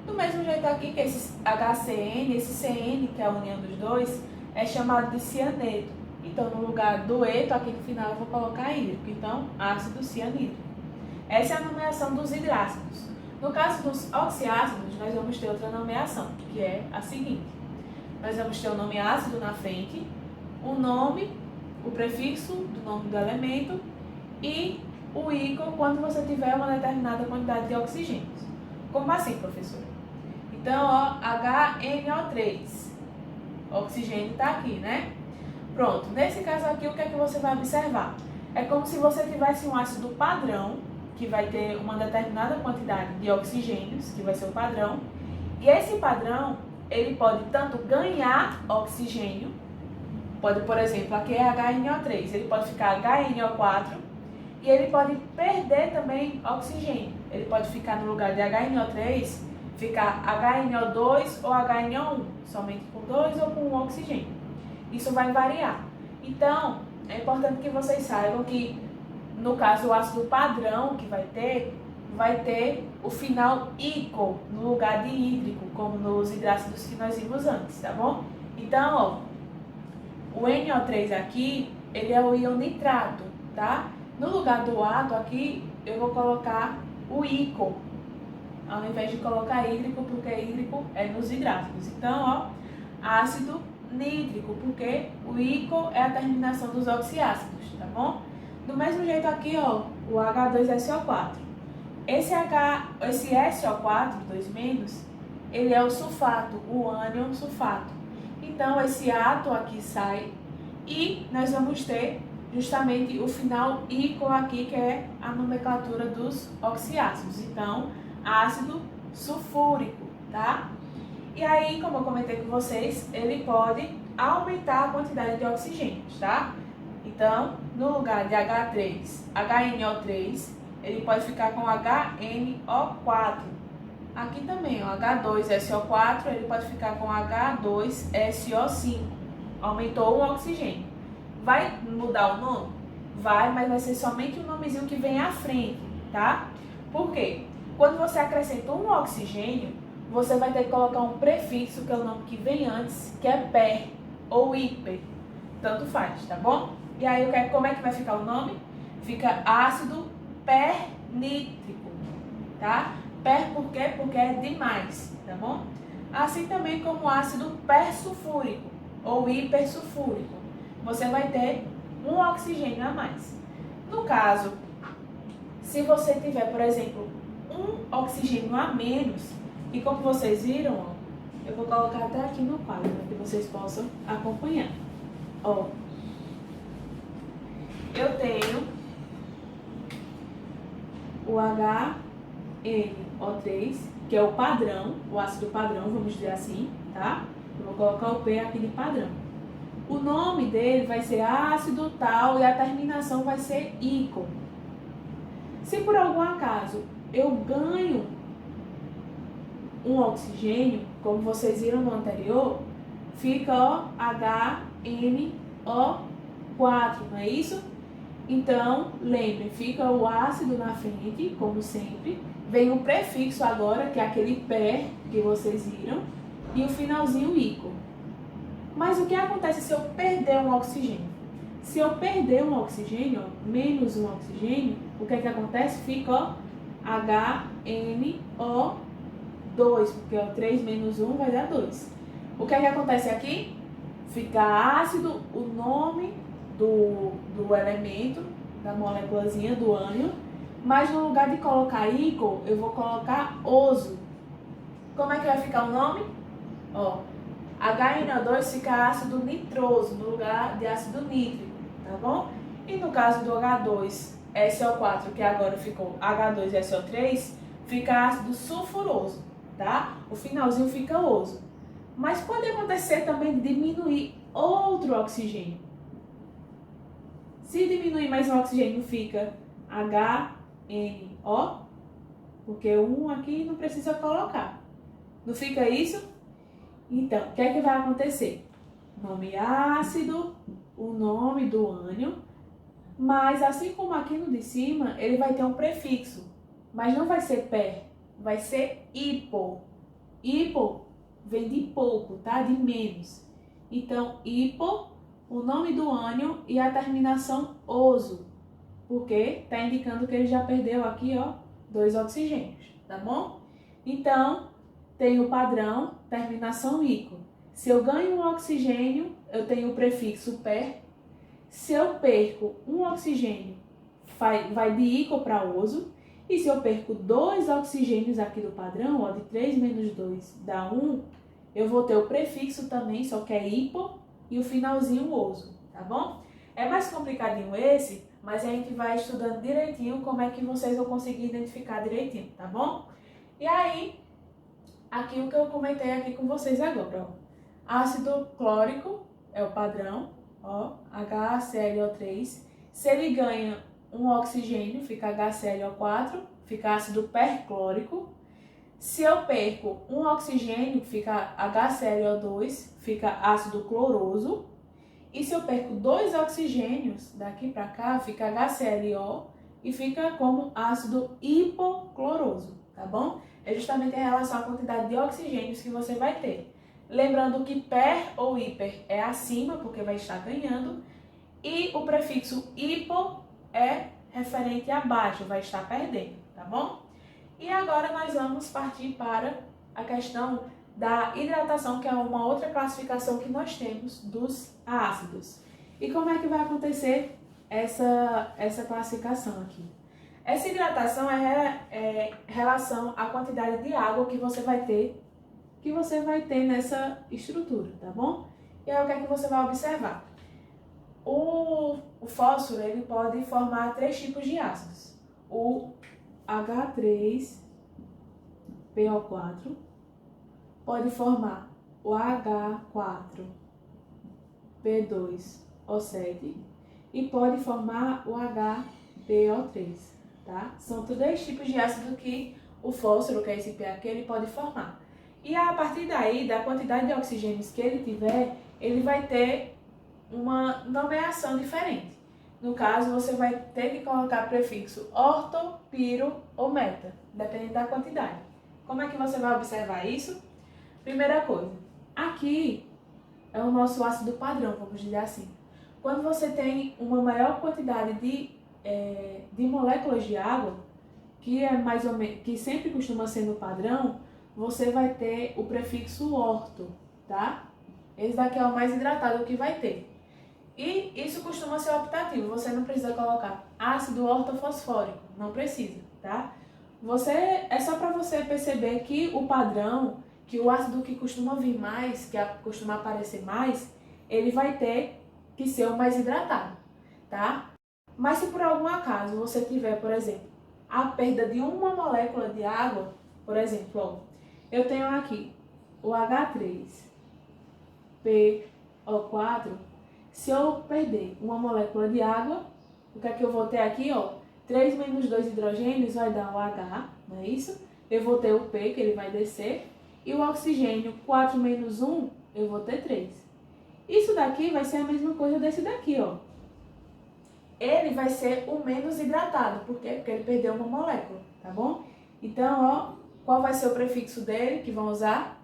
Do mesmo jeito aqui que esse HCN, esse CN, que é a união dos dois, é chamado de cianeto. Então, no lugar do eto, aqui no final, eu vou colocar hídrico. Então, ácido cianídrico. Essa é a nomeação dos hidrácidos. No caso dos oxiácidos, nós vamos ter outra nomeação, que é a seguinte. Nós vamos ter o nome ácido na frente, o nome, o prefixo do nome do elemento e o ícon quando você tiver uma determinada quantidade de oxigênios. Como assim, professor? Então, ó, HNO3. O oxigênio está aqui, né? Pronto. Nesse caso aqui, o que é que você vai observar? É como se você tivesse um ácido padrão, que vai ter uma determinada quantidade de oxigênios, que vai ser o padrão. E esse padrão, ele pode tanto ganhar oxigênio, pode, por exemplo, aqui é HNO3, ele pode ficar HNO4, e ele pode perder também oxigênio. Ele pode ficar no lugar de HNO3, ficar HNO2 ou HNO1, somente com 2 ou com 1 oxigênio. Isso vai variar. Então, é importante que vocês saibam que, no caso, o ácido padrão que vai ter o final ico no lugar de hídrico, como nos hidrácidos que nós vimos antes, tá bom? Então, ó, o NO3 aqui, ele é o íon nitrato, tá? No lugar do ato aqui, eu vou colocar o ico, ao invés de colocar hídrico, porque hídrico é nos hidrácidos. Então, ó, ácido nítrico, porque o ico é a terminação dos oxiácidos, tá bom? Do mesmo jeito aqui, ó, o H2SO4. Esse SO4, 2-, ele é o sulfato, o ânion sulfato. Então, esse átomo aqui sai e nós vamos ter justamente o final ico aqui, que é a nomenclatura dos oxiácidos. Então, ácido sulfúrico, tá? E aí, como eu comentei com vocês, ele pode aumentar a quantidade de oxigênios, tá? Então, no lugar de H3, HNO3, ele pode ficar com HNO4. Aqui também, ó, H2SO4, ele pode ficar com H2SO5. Aumentou o oxigênio. Vai mudar o nome? Vai, mas vai ser somente o nomezinho que vem à frente, tá? Por quê? Quando você acrescenta um oxigênio, você vai ter que colocar um prefixo, que é o nome que vem antes, que é per ou hiper. Tanto faz, tá bom? E aí, como é que vai ficar o nome? Fica ácido pernítrico, tá? Per por quê? Porque é demais, tá bom? Assim também como ácido persulfúrico ou hipersulfúrico. Você vai ter um oxigênio a mais. No caso, se você tiver, por exemplo, um oxigênio a menos, e como vocês viram, ó, eu vou colocar até aqui no quadro para que vocês possam acompanhar. Ó, eu tenho o HNO3, que é o padrão, o ácido padrão, vamos dizer assim, tá? Eu vou colocar o P aqui de padrão. O nome dele vai ser ácido tal e a terminação vai ser íco. Se por algum acaso eu ganho um oxigênio, como vocês viram no anterior, fica ó, HNO4, não é isso? Então, lembre, fica o ácido na frente, como sempre. Vem o prefixo agora, que é aquele per que vocês viram, e o finalzinho íco. Mas o que acontece se eu perder um oxigênio? Se eu perder um oxigênio, ó, menos um oxigênio, o que é que acontece? Fica ó, HNO2, porque ó, 3 menos 1 vai dar 2. O que é que acontece aqui? Fica ácido o nome do elemento, da moléculazinha do ânion, mas no lugar de colocar íco, eu vou colocar oso. Como é que vai ficar o nome? Ó, HNO2 fica ácido nitroso no lugar de ácido nítrico, tá bom? E no caso do H2SO4, que agora ficou H2SO3, fica ácido sulfuroso, tá? O finalzinho fica oso. Mas pode acontecer também de diminuir outro oxigênio. Se diminuir mais um oxigênio, fica HNO, porque um aqui não precisa colocar. Não fica isso? Então, o que é que vai acontecer? Nome ácido, o nome do ânion, mas assim como aqui no de cima, ele vai ter um prefixo, mas não vai ser per, vai ser hipo. Hipo vem de pouco, tá? De menos. Então, hipo, o nome do ânion e a terminação oso, porque está indicando que ele já perdeu aqui, ó, 2 oxigênios, tá bom? Então, tem o padrão, terminação ico. Se eu ganho um oxigênio, eu tenho o prefixo per. Se eu perco um oxigênio, vai de ico para oso. E se eu perco 2 oxigênios aqui do padrão, ó, de 3 menos 2 dá 1, eu vou ter o prefixo também, só que é hipo, e o finalzinho oso, tá bom? É mais complicadinho esse, mas a gente vai estudando direitinho como é que vocês vão conseguir identificar direitinho, tá bom? E aí, aqui o que eu comentei aqui com vocês agora, ó. Ácido clórico é o padrão, ó, HClO3. Se ele ganha um oxigênio, fica HClO4, fica ácido perclórico. Se eu perco um oxigênio, fica HClO2, fica ácido cloroso. E se eu perco 2 oxigênios, daqui para cá, fica HClO e fica como ácido hipocloroso, tá bom? É justamente em relação à quantidade de oxigênios que você vai ter. Lembrando que per ou hiper é acima, porque vai estar ganhando, e o prefixo hipo é referente a baixo, vai estar perdendo, tá bom? E agora nós vamos partir para a questão da hidratação, que é uma outra classificação que nós temos dos ácidos. E como é que vai acontecer essa classificação aqui? Essa hidratação é relação à quantidade de água que você vai ter nessa estrutura, tá bom? E aí o que é que você vai observar? O fósforo, ele pode formar 3 tipos de ácidos. O H3PO4 pode formar o H4P2O7 e pode formar o HPO3, tá? São 3 tipos de ácido que o fósforo, que é esse P aqui, ele pode formar. E a partir daí, da quantidade de oxigênios que ele tiver, ele vai ter uma nomeação diferente. No caso, você vai ter que colocar prefixo orto, piro ou meta, dependendo da quantidade. Como é que você vai observar isso? Primeira coisa, aqui é o nosso ácido padrão, vamos dizer assim. Quando você tem uma maior quantidade de moléculas de água, que é mais ou menos, que sempre costuma ser no padrão, você vai ter o prefixo orto, tá? Esse daqui é o mais hidratado que vai ter. E isso costuma ser optativo, você não precisa colocar ácido ortofosfórico, não precisa, tá? É só para você perceber que o padrão, que o ácido que costuma vir mais, que costuma aparecer mais, ele vai ter que ser o mais hidratado, tá? Mas se por algum acaso você tiver, por exemplo, a perda de uma molécula de água, por exemplo, ó, eu tenho aqui o H3PO4, se eu perder uma molécula de água, o que é que eu vou ter aqui, ó? 3 menos 2 hidrogênios vai dar o H, não é isso? Eu vou ter o P, que ele vai descer, e o oxigênio, 4 menos 1, eu vou ter 3. Isso daqui vai ser a mesma coisa desse daqui, ó. Ele vai ser o menos hidratado, por quê? Porque ele perdeu uma molécula, tá bom? Então, ó, qual vai ser o prefixo dele que vão usar?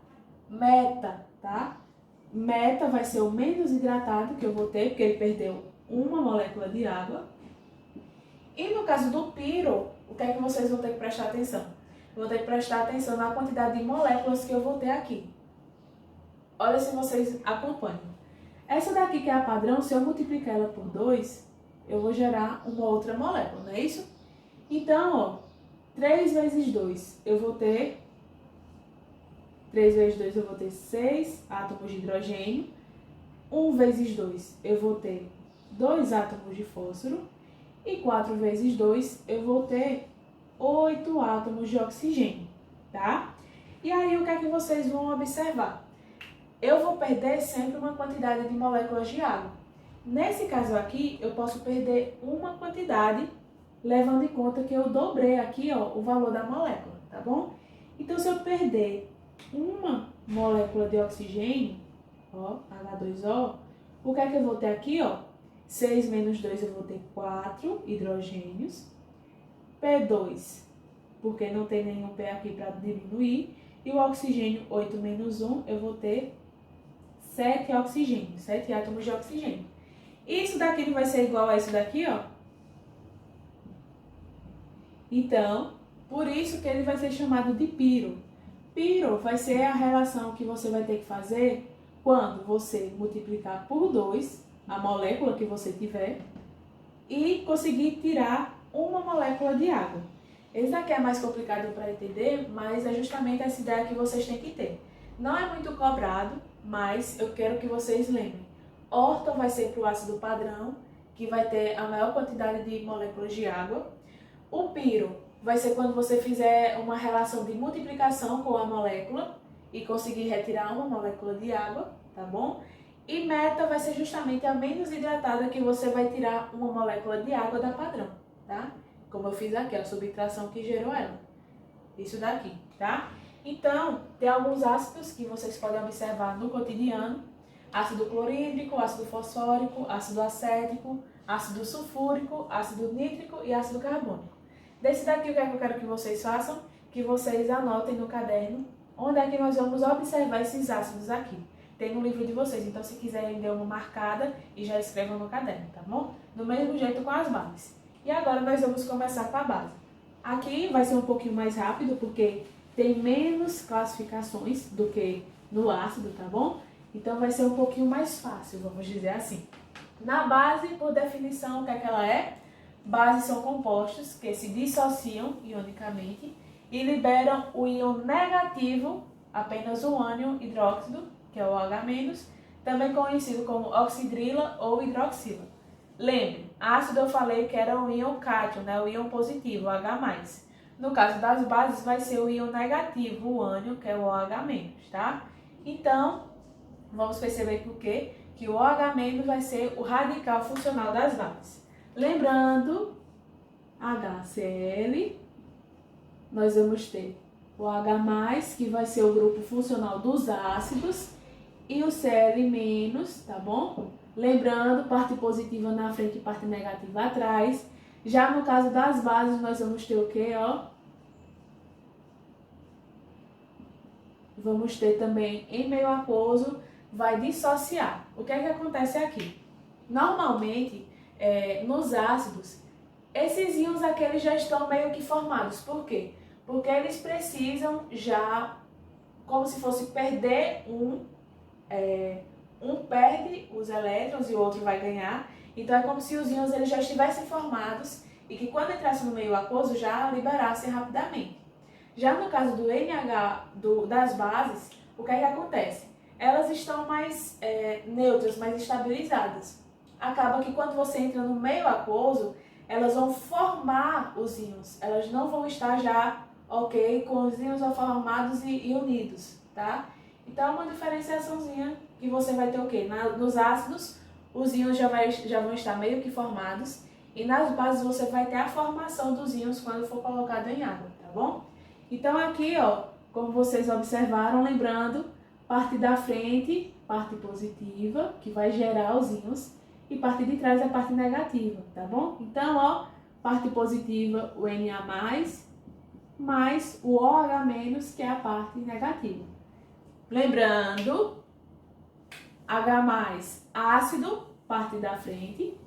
Meta, tá? Meta vai ser o menos hidratado que eu vou ter, porque ele perdeu uma molécula de água. E no caso do piro, o que é que vocês vão ter que prestar atenção? Eu vou ter que prestar atenção na quantidade de moléculas que eu vou ter aqui. Olha se vocês acompanham. Essa daqui que é a padrão, se eu multiplicar ela por 2, eu vou gerar uma outra molécula, não é isso? Então, ó, 3 vezes 2, eu vou ter 3 vezes 2 eu vou ter 6 átomos de hidrogênio. 1 vezes 2 eu vou ter 2 átomos de fósforo. E 4 vezes 2 eu vou ter 8 átomos de oxigênio, tá? E aí o que é que vocês vão observar? Eu vou perder sempre uma quantidade de moléculas de água. Nesse caso aqui, eu posso perder uma quantidade, levando em conta que eu dobrei aqui, ó, o valor da molécula, tá bom? Então, se eu perder uma molécula de oxigênio, ó, H2O, o que é que eu vou ter aqui, ó? 6 menos 2 eu vou ter 4 hidrogênios. P2, porque não tem nenhum P aqui para diminuir. E o oxigênio, 8 menos 1, eu vou ter 7 oxigênios, 7 átomos de oxigênio. Isso daqui não vai ser igual a isso daqui, ó. Então, por isso que ele vai ser chamado de piro. Piro vai ser a relação que você vai ter que fazer quando você multiplicar por 2 a molécula que você tiver e conseguir tirar uma molécula de água. Esse daqui é mais complicado para entender, mas é justamente essa ideia que vocês têm que ter. Não é muito cobrado, mas eu quero que vocês lembrem. Orto vai ser para o ácido padrão, que vai ter a maior quantidade de moléculas de água. O piro vai ser quando você fizer uma relação de multiplicação com a molécula e conseguir retirar uma molécula de água, tá bom? E meta vai ser justamente a menos hidratada, que você vai tirar uma molécula de água da padrão, tá? Como eu fiz aqui, a subtração que gerou ela. Isso daqui, tá? Então, tem alguns ácidos que vocês podem observar no cotidiano. Ácido clorídrico, ácido fosfórico, ácido acético, ácido sulfúrico, ácido nítrico e ácido carbônico. Desse daqui, o que é que eu quero que vocês façam? Que vocês anotem no caderno onde é que nós vamos observar esses ácidos aqui. Tem no livro de vocês, então se quiserem dar uma marcada e já escrevam no caderno, tá bom? Do mesmo jeito com as bases. E agora nós vamos começar com a base. Aqui vai ser um pouquinho mais rápido, porque tem menos classificações do que no ácido, tá bom? Então vai ser um pouquinho mais fácil, vamos dizer assim. Na base, por definição, o que é que ela é? Bases são compostos que se dissociam ionicamente e liberam o íon negativo, apenas o ânion hidróxido, que é o OH-, também conhecido como oxidrila ou hidroxila. Lembre, ácido eu falei que era o íon cátion, né? O íon positivo, o H+. No caso das bases, vai ser o íon negativo, o ânion, que é o OH-, tá? Então, vamos perceber por quê? Que o OH- vai ser o radical funcional das bases. Lembrando, HCl, nós vamos ter o H+, que vai ser o grupo funcional dos ácidos, e o Cl-, tá bom? Lembrando, parte positiva na frente e parte negativa atrás. Já no caso das bases, nós vamos ter o quê, ó? Vamos ter também em meio aquoso, vai dissociar. O que é que acontece aqui? Normalmente, nos ácidos, esses íons aqui eles já estão meio que formados. Por quê? Porque eles precisam já, como se fosse perder um perde os elétrons e o outro vai ganhar. Então é como se os íons eles já estivessem formados e que quando entrasse no meio aquoso já liberassem rapidamente. Já no caso do NH das bases, o que é que acontece? Elas estão mais neutras, mais estabilizadas. Acaba que quando você entra no meio aquoso, elas vão formar os íons. Elas não vão estar já, ok, com os íons formados e unidos, tá? Então é uma diferenciaçãozinha que você vai ter o quê? Nos ácidos, os íons já vão estar meio que formados. E nas bases você vai ter a formação dos íons quando for colocado em água, tá bom? Então aqui, ó, como vocês observaram, lembrando, parte da frente, parte positiva, que vai gerar os íons, e parte de trás é a parte negativa, tá bom? Então, ó, parte positiva, o Na+, mais o OH-, que é a parte negativa. Lembrando, H+, ácido, parte da frente,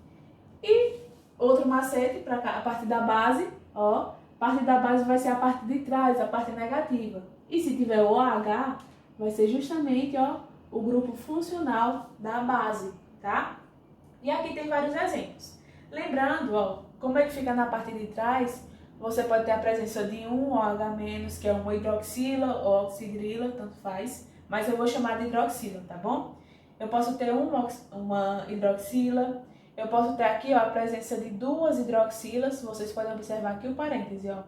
e outro macete para a parte da base, ó, parte da base vai ser a parte de trás, a parte negativa. E se tiver o OH, vai ser justamente, ó, o grupo funcional da base, tá? E aqui tem vários exemplos. Lembrando, ó, como ele fica na parte de trás, você pode ter a presença de um OH-, que é uma hidroxila ou oxidrila, tanto faz, mas eu vou chamar de hidroxila, tá bom? Eu posso ter uma hidroxila, eu posso ter aqui, ó, a presença de duas hidroxilas, vocês podem observar aqui o parêntese, ó.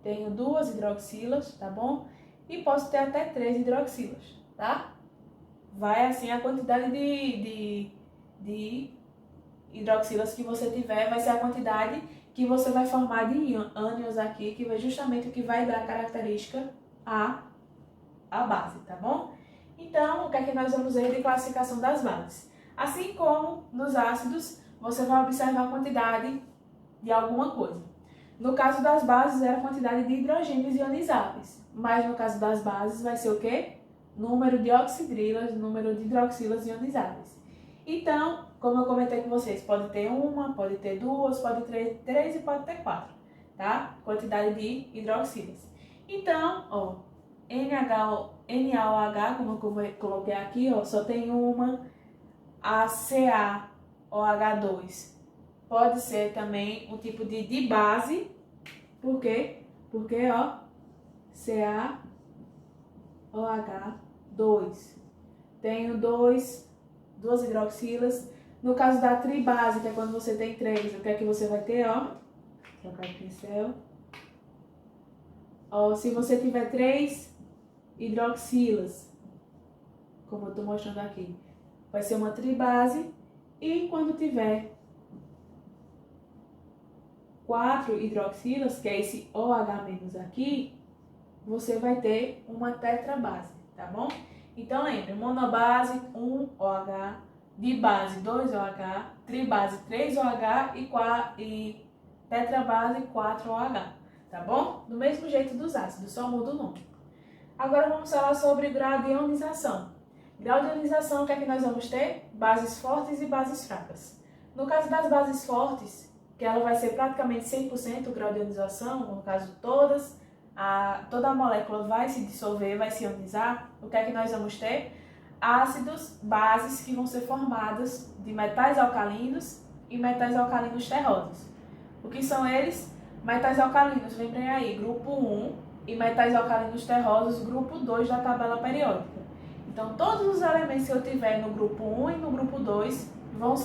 Tenho duas hidroxilas, tá bom? E posso ter até 3 hidroxilas, tá? Vai assim a quantidade de hidroxilas que você tiver, vai ser a quantidade que você vai formar de ânions aqui, que é justamente o que vai dar característica à base, tá bom? Então, o que é que nós vamos ver de classificação das bases? Assim como nos ácidos, você vai observar a quantidade de alguma coisa. No caso das bases, é a quantidade de hidrogênios ionizáveis, mas no caso das bases vai ser o quê? Número de oxidrilas, número de hidroxilas ionizáveis. Então, como eu comentei com vocês, pode ter uma, pode ter duas, pode ter 3 e pode ter 4, tá? Quantidade de hidroxilas. Então, ó, NaOH, como eu coloquei aqui, ó, só tem uma. A CaOH2 pode ser também um tipo de base. Por quê? Porque, ó, CaOH2. Tenho duas hidroxilas. No caso da tribase, que é quando você tem 3, o que é que você vai ter, ó? Vou trocar o pincel. Ó, se você tiver 3 hidroxilas, como eu estou mostrando aqui, vai ser uma tribase. E quando tiver 4 hidroxilas, que é esse OH- aqui, você vai ter uma tetrabase, tá bom? Então lembre, monobase 1OH, dibase 2OH, tribase 3OH e tetrabase 4OH, tá bom? Do mesmo jeito dos ácidos, só muda o nome. Agora vamos falar sobre grau de ionização. Grau de ionização, o que é que nós vamos ter? Bases fortes e bases fracas. No caso das bases fortes, que ela vai ser praticamente 100% o grau de ionização, no caso toda a molécula vai se dissolver, vai se ionizar, o que é que nós vamos ter? Ácidos, bases que vão ser formadas de metais alcalinos e metais alcalinos terrosos. O que são eles? Metais alcalinos, lembrem aí, grupo 1, e metais alcalinos terrosos, grupo 2 da tabela periódica. Então, todos os elementos que eu tiver no grupo 1 e no grupo 2 vão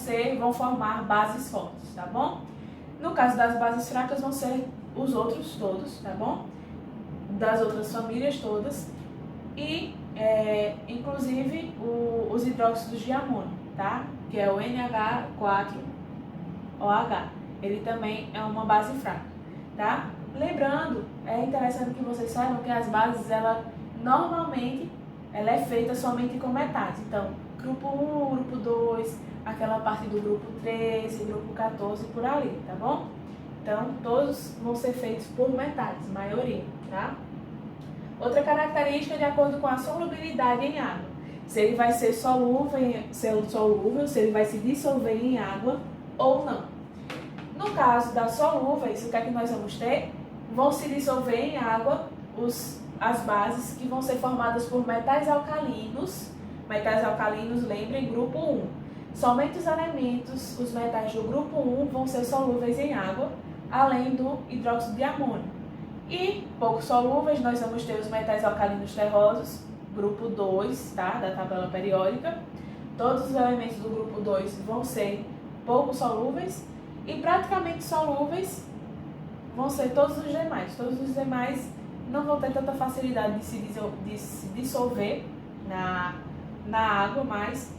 formar bases fortes, tá bom? No caso das bases fracas, vão ser os outros todos, tá bom? Das outras famílias todas. E, inclusive, os hidróxidos de amônio, tá? Que é o NH4OH. Ele também é uma base fraca, tá? Lembrando, é interessante que vocês saibam que as bases, normalmente, ela é feita somente com metais. Então, grupo 1, grupo 2, aquela parte do grupo 13, grupo 14, por ali, tá bom? Então, todos vão ser feitos por metais, maioria, tá? Outra característica de acordo com a solubilidade em água. Se ele vai ser solúvel, se ele vai se dissolver em água ou não. No caso das solúveis, o que é que nós vamos ter? Vão se dissolver em água as bases que vão ser formadas por metais alcalinos. Metais alcalinos, lembrem, grupo 1. Somente os elementos, os metais do grupo 1 vão ser solúveis em água, além do hidróxido de amônio. E pouco solúveis, nós vamos ter os metais alcalinos terrosos, grupo 2, tá, da tabela periódica. Todos os elementos do grupo 2 vão ser pouco solúveis e praticamente solúveis vão ser todos os demais. Todos os demais não vão ter tanta facilidade de se dissolver na água, mas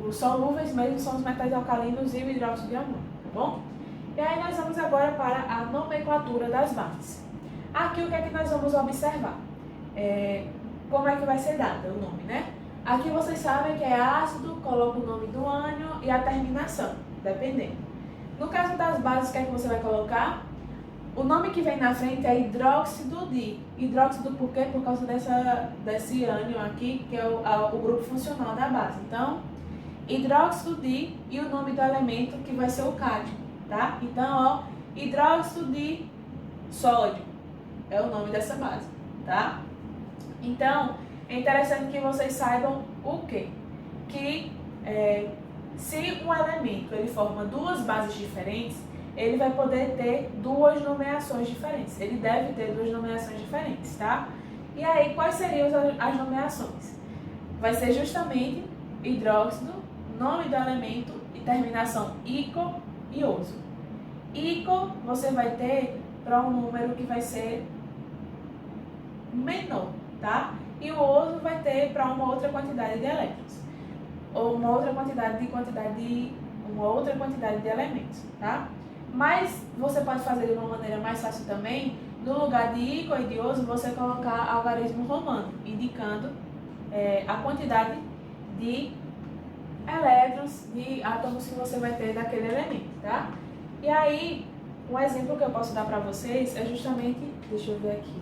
os solúveis mesmo são os metais alcalinos e o hidróxido de amônio, tá bom? E aí nós vamos agora para a nomenclatura das bases. Aqui o que é que nós vamos observar? Como é que vai ser dado o nome, né? Aqui vocês sabem que é ácido, coloca o nome do ânion e a terminação, dependendo. No caso das bases, o que é que você vai colocar? O nome que vem na frente é hidróxido de. Hidróxido por quê? Por causa desse ânion aqui, que é o grupo funcional da base. Então, hidróxido de e o nome do elemento que vai ser o cádmio, tá? Então, ó, hidróxido de sódio é o nome dessa base, tá? Então, é interessante que vocês saibam o quê? Que se um elemento ele forma duas bases diferentes, ele vai poder ter duas nomeações diferentes. Ele deve ter duas nomeações diferentes, tá? E aí, quais seriam as nomeações? Vai ser justamente hidróxido, nome do elemento e terminação ico e oso. Ico você vai ter para um número que vai ser menor, tá? E o oso vai ter para uma outra quantidade de elétrons. Ou uma outra quantidade de elementos, tá? Mas você pode fazer de uma maneira mais fácil também, no lugar de ico e de oso, você colocar algarismo romano, indicando a quantidade de elétrons, de átomos que você vai ter daquele elemento, tá? E aí, um exemplo que eu posso dar para vocês é justamente, deixa eu ver aqui.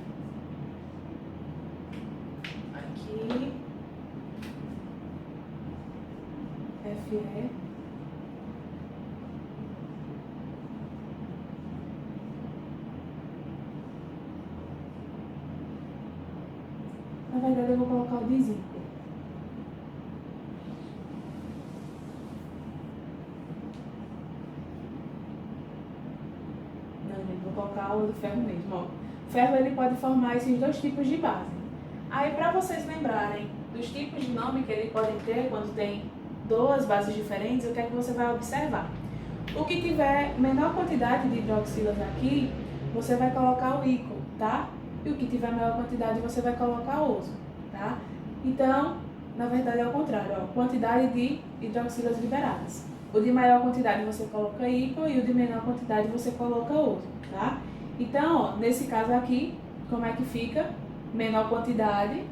Aqui, Fe. Na verdade, eu vou colocar o de zinco. Não, gente, vou colocar o do ferro mesmo, ó. O ferro, ele pode formar esses dois tipos de base. Aí, para vocês lembrarem dos tipos de nome que ele pode ter quando tem duas bases diferentes, o que é que você vai observar? O que tiver menor quantidade de hidroxilas aqui, você vai colocar o ico, tá? E o que tiver maior quantidade, você vai colocar o oso, tá? Então, na verdade é o contrário, ó, quantidade de hidroxilas liberadas. O de maior quantidade você coloca ico e o de menor quantidade você coloca oso, tá? Então, ó, nesse caso aqui, como é que fica? Menor quantidade,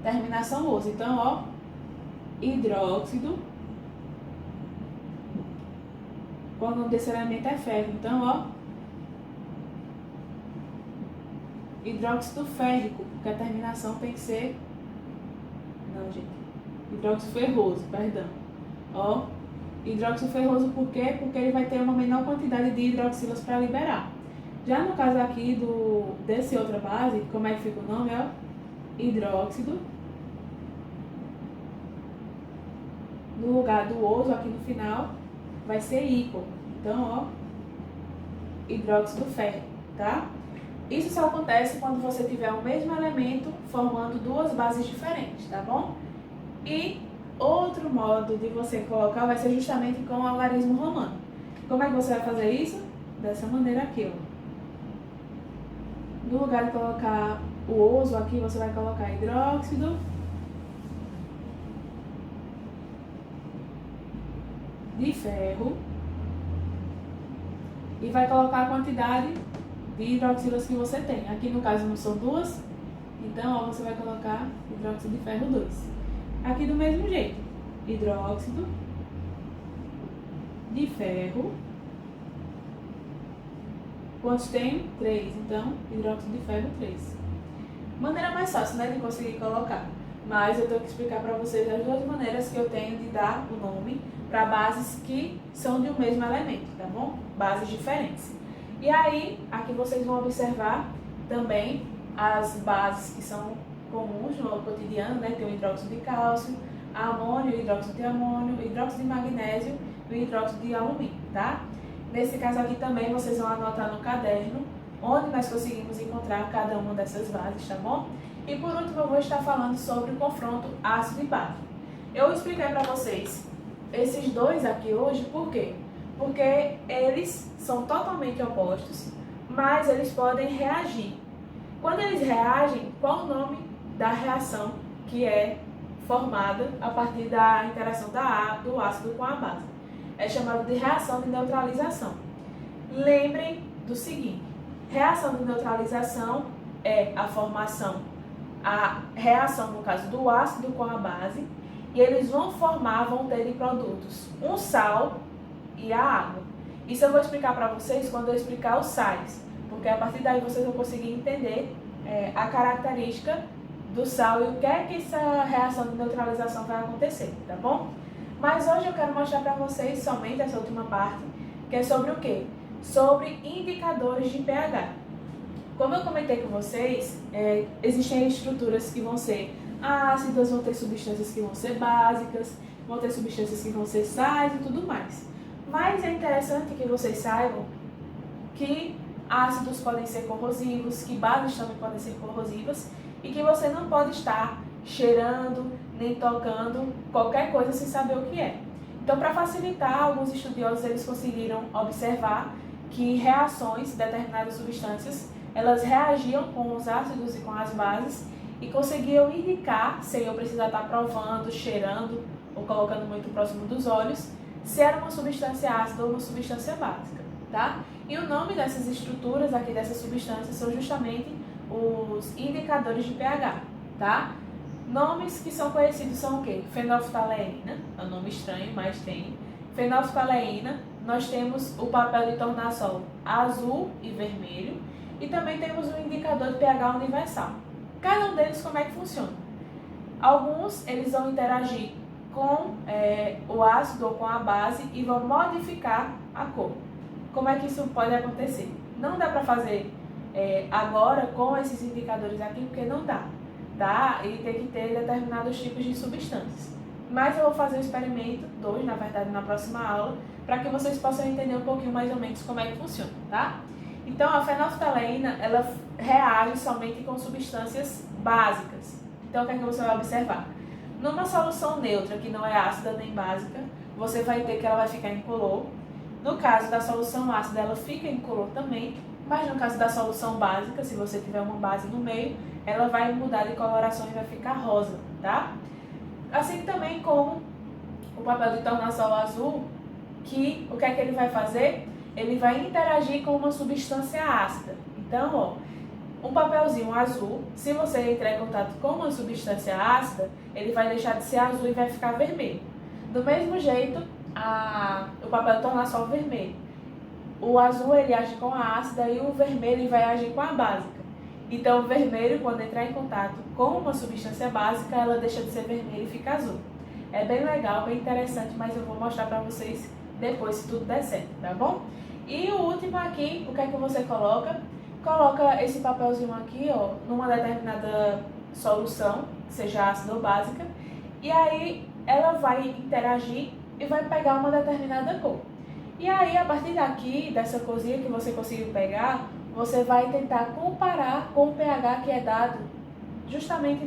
terminação oso. Então, ó, hidróxido, o nome desse elemento é ferro. Então, ó, hidróxido férrico, porque a terminação tem que ser... Não, gente. Hidróxido ferroso, perdão. Ó, hidróxido ferroso por quê? Porque ele vai ter uma menor quantidade de hidroxilas para liberar. Já no caso aqui desse outra base, como é que fica o nome? Ó, hidróxido. No lugar do oso, aqui no final, vai ser ico. Então, ó, hidróxido férrico, tá? Isso só acontece quando você tiver o mesmo elemento formando duas bases diferentes, tá bom? E outro modo de você colocar vai ser justamente com o algarismo romano. Como é que você vai fazer isso? Dessa maneira aqui, ó. No lugar de colocar o oso aqui, você vai colocar hidróxido de ferro e vai colocar a quantidade de hidroxilas que você tem. Aqui no caso não são duas, então ó, você vai colocar hidróxido de ferro 2. Aqui do mesmo jeito, hidróxido de ferro. Quantos tem? 3. Então, hidróxido de ferro 3. Maneira mais fácil, né, de conseguir colocar. Mas eu tenho que explicar para vocês as duas maneiras que eu tenho de dar o nome para bases que são de um mesmo elemento, tá bom? Bases diferentes. E aí, aqui vocês vão observar também as bases que são comuns no cotidiano, né? Tem o hidróxido de cálcio, amônio, hidróxido de amônio, hidróxido de magnésio e o hidróxido de alumínio, tá? Nesse caso aqui também vocês vão anotar no caderno onde nós conseguimos encontrar cada uma dessas bases, tá bom? E por último eu vou estar falando sobre o confronto ácido e básico. Eu expliquei para vocês esses dois aqui hoje, por quê? Porque eles são totalmente opostos, mas eles podem reagir. Quando eles reagem, qual o nome da reação que é formada a partir da interação do ácido com a base? É chamada de reação de neutralização. Lembrem do seguinte, reação de neutralização é a formação, a reação no caso do ácido com a base, e eles vão ter de produtos um sal e a água. Isso eu vou explicar para vocês quando eu explicar os sais, porque a partir daí vocês vão conseguir entender a característica do sal e o que é que essa reação de neutralização vai acontecer, tá bom? Mas hoje eu quero mostrar para vocês somente essa última parte, que é sobre o quê? Sobre indicadores de pH. Como eu comentei com vocês, existem estruturas que vão ser ácidas, vão ter substâncias que vão ser básicas, vão ter substâncias que vão ser sais e tudo mais. Mas é interessante que vocês saibam que ácidos podem ser corrosivos, que bases também podem ser corrosivas e que você não pode estar cheirando nem tocando qualquer coisa sem saber o que é. Então, para facilitar, alguns estudiosos eles conseguiram observar que reações de determinadas substâncias elas reagiam com os ácidos e com as bases e conseguiam indicar, sem eu precisar estar provando, cheirando ou colocando muito próximo dos olhos, se era uma substância ácida ou uma substância básica, tá? E o nome dessas estruturas aqui, dessas substâncias, são justamente os indicadores de pH, tá? Nomes que são conhecidos são o quê? Fenolftaleína, é um nome estranho, mas tem. Fenolftaleína, nós temos o papel de tornassol azul e vermelho e também temos o indicador de pH universal. Cada um deles como é que funciona? Alguns eles vão interagir com o ácido ou com a base e vão modificar a cor. Como é que isso pode acontecer? Não dá para fazer agora com esses indicadores aqui, porque não dá, tá? E tem que ter determinados tipos de substâncias. Mas eu vou fazer o experimento 2, na verdade, na próxima aula, para que vocês possam entender um pouquinho mais ou menos como é que funciona, tá? Então, a fenolftaleína, ela reage somente com substâncias básicas. Então, o que é que você vai observar? Numa solução neutra, que não é ácida nem básica, você vai ter que ela vai ficar incolor. No caso da solução ácida, ela fica incolor também, mas no caso da solução básica, se você tiver uma base no meio, ela vai mudar de coloração e vai ficar rosa, tá? Assim também como o papel de tornassol azul, que o que é que ele vai fazer? Ele vai interagir com uma substância ácida. Então, ó, um papelzinho azul, se você entrar em contato com uma substância ácida, ele vai deixar de ser azul e vai ficar vermelho. Do mesmo jeito, o papel de tornassol vermelho. O azul ele age com a ácida e o vermelho ele vai agir com a básica. Então, o vermelho, quando entrar em contato com uma substância básica, ela deixa de ser vermelho e fica azul. É bem legal, bem interessante, mas eu vou mostrar para vocês depois, se tudo der certo, tá bom? E o último aqui, o que é que você coloca? Coloca esse papelzinho aqui, ó, numa determinada solução, seja ácida ou básica, e aí ela vai interagir e vai pegar uma determinada cor. E aí, a partir daqui, dessa corzinha que você conseguiu pegar, você vai tentar comparar com o pH que é dado justamente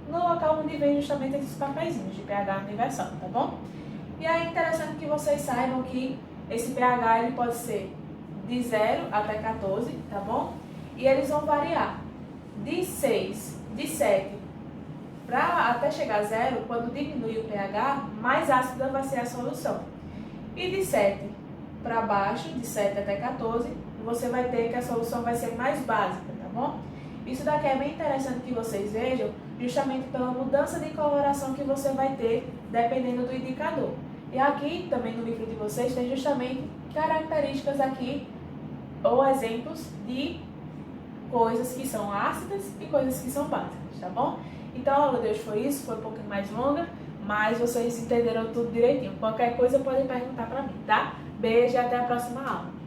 no local onde vem justamente esses papeizinhos de pH universal, tá bom? E aí é interessante que vocês saibam que esse pH ele pode ser de 0 até 14, tá bom? E eles vão variar de 6, de 7 até chegar a 0, quando diminui o pH, mais ácida vai ser a solução. E de 7 para baixo, de 7 até 14, você vai ter que a solução vai ser mais básica, tá bom? Isso daqui é bem interessante que vocês vejam, justamente pela mudança de coloração que você vai ter dependendo do indicador. E aqui também no livro de vocês tem justamente características aqui ou exemplos de coisas que são ácidas e coisas que são básicas, tá bom? Então a aula de hoje foi isso, foi um pouquinho mais longa, mas vocês entenderam tudo direitinho. Qualquer coisa podem perguntar pra mim, tá? Beijo e até a próxima aula.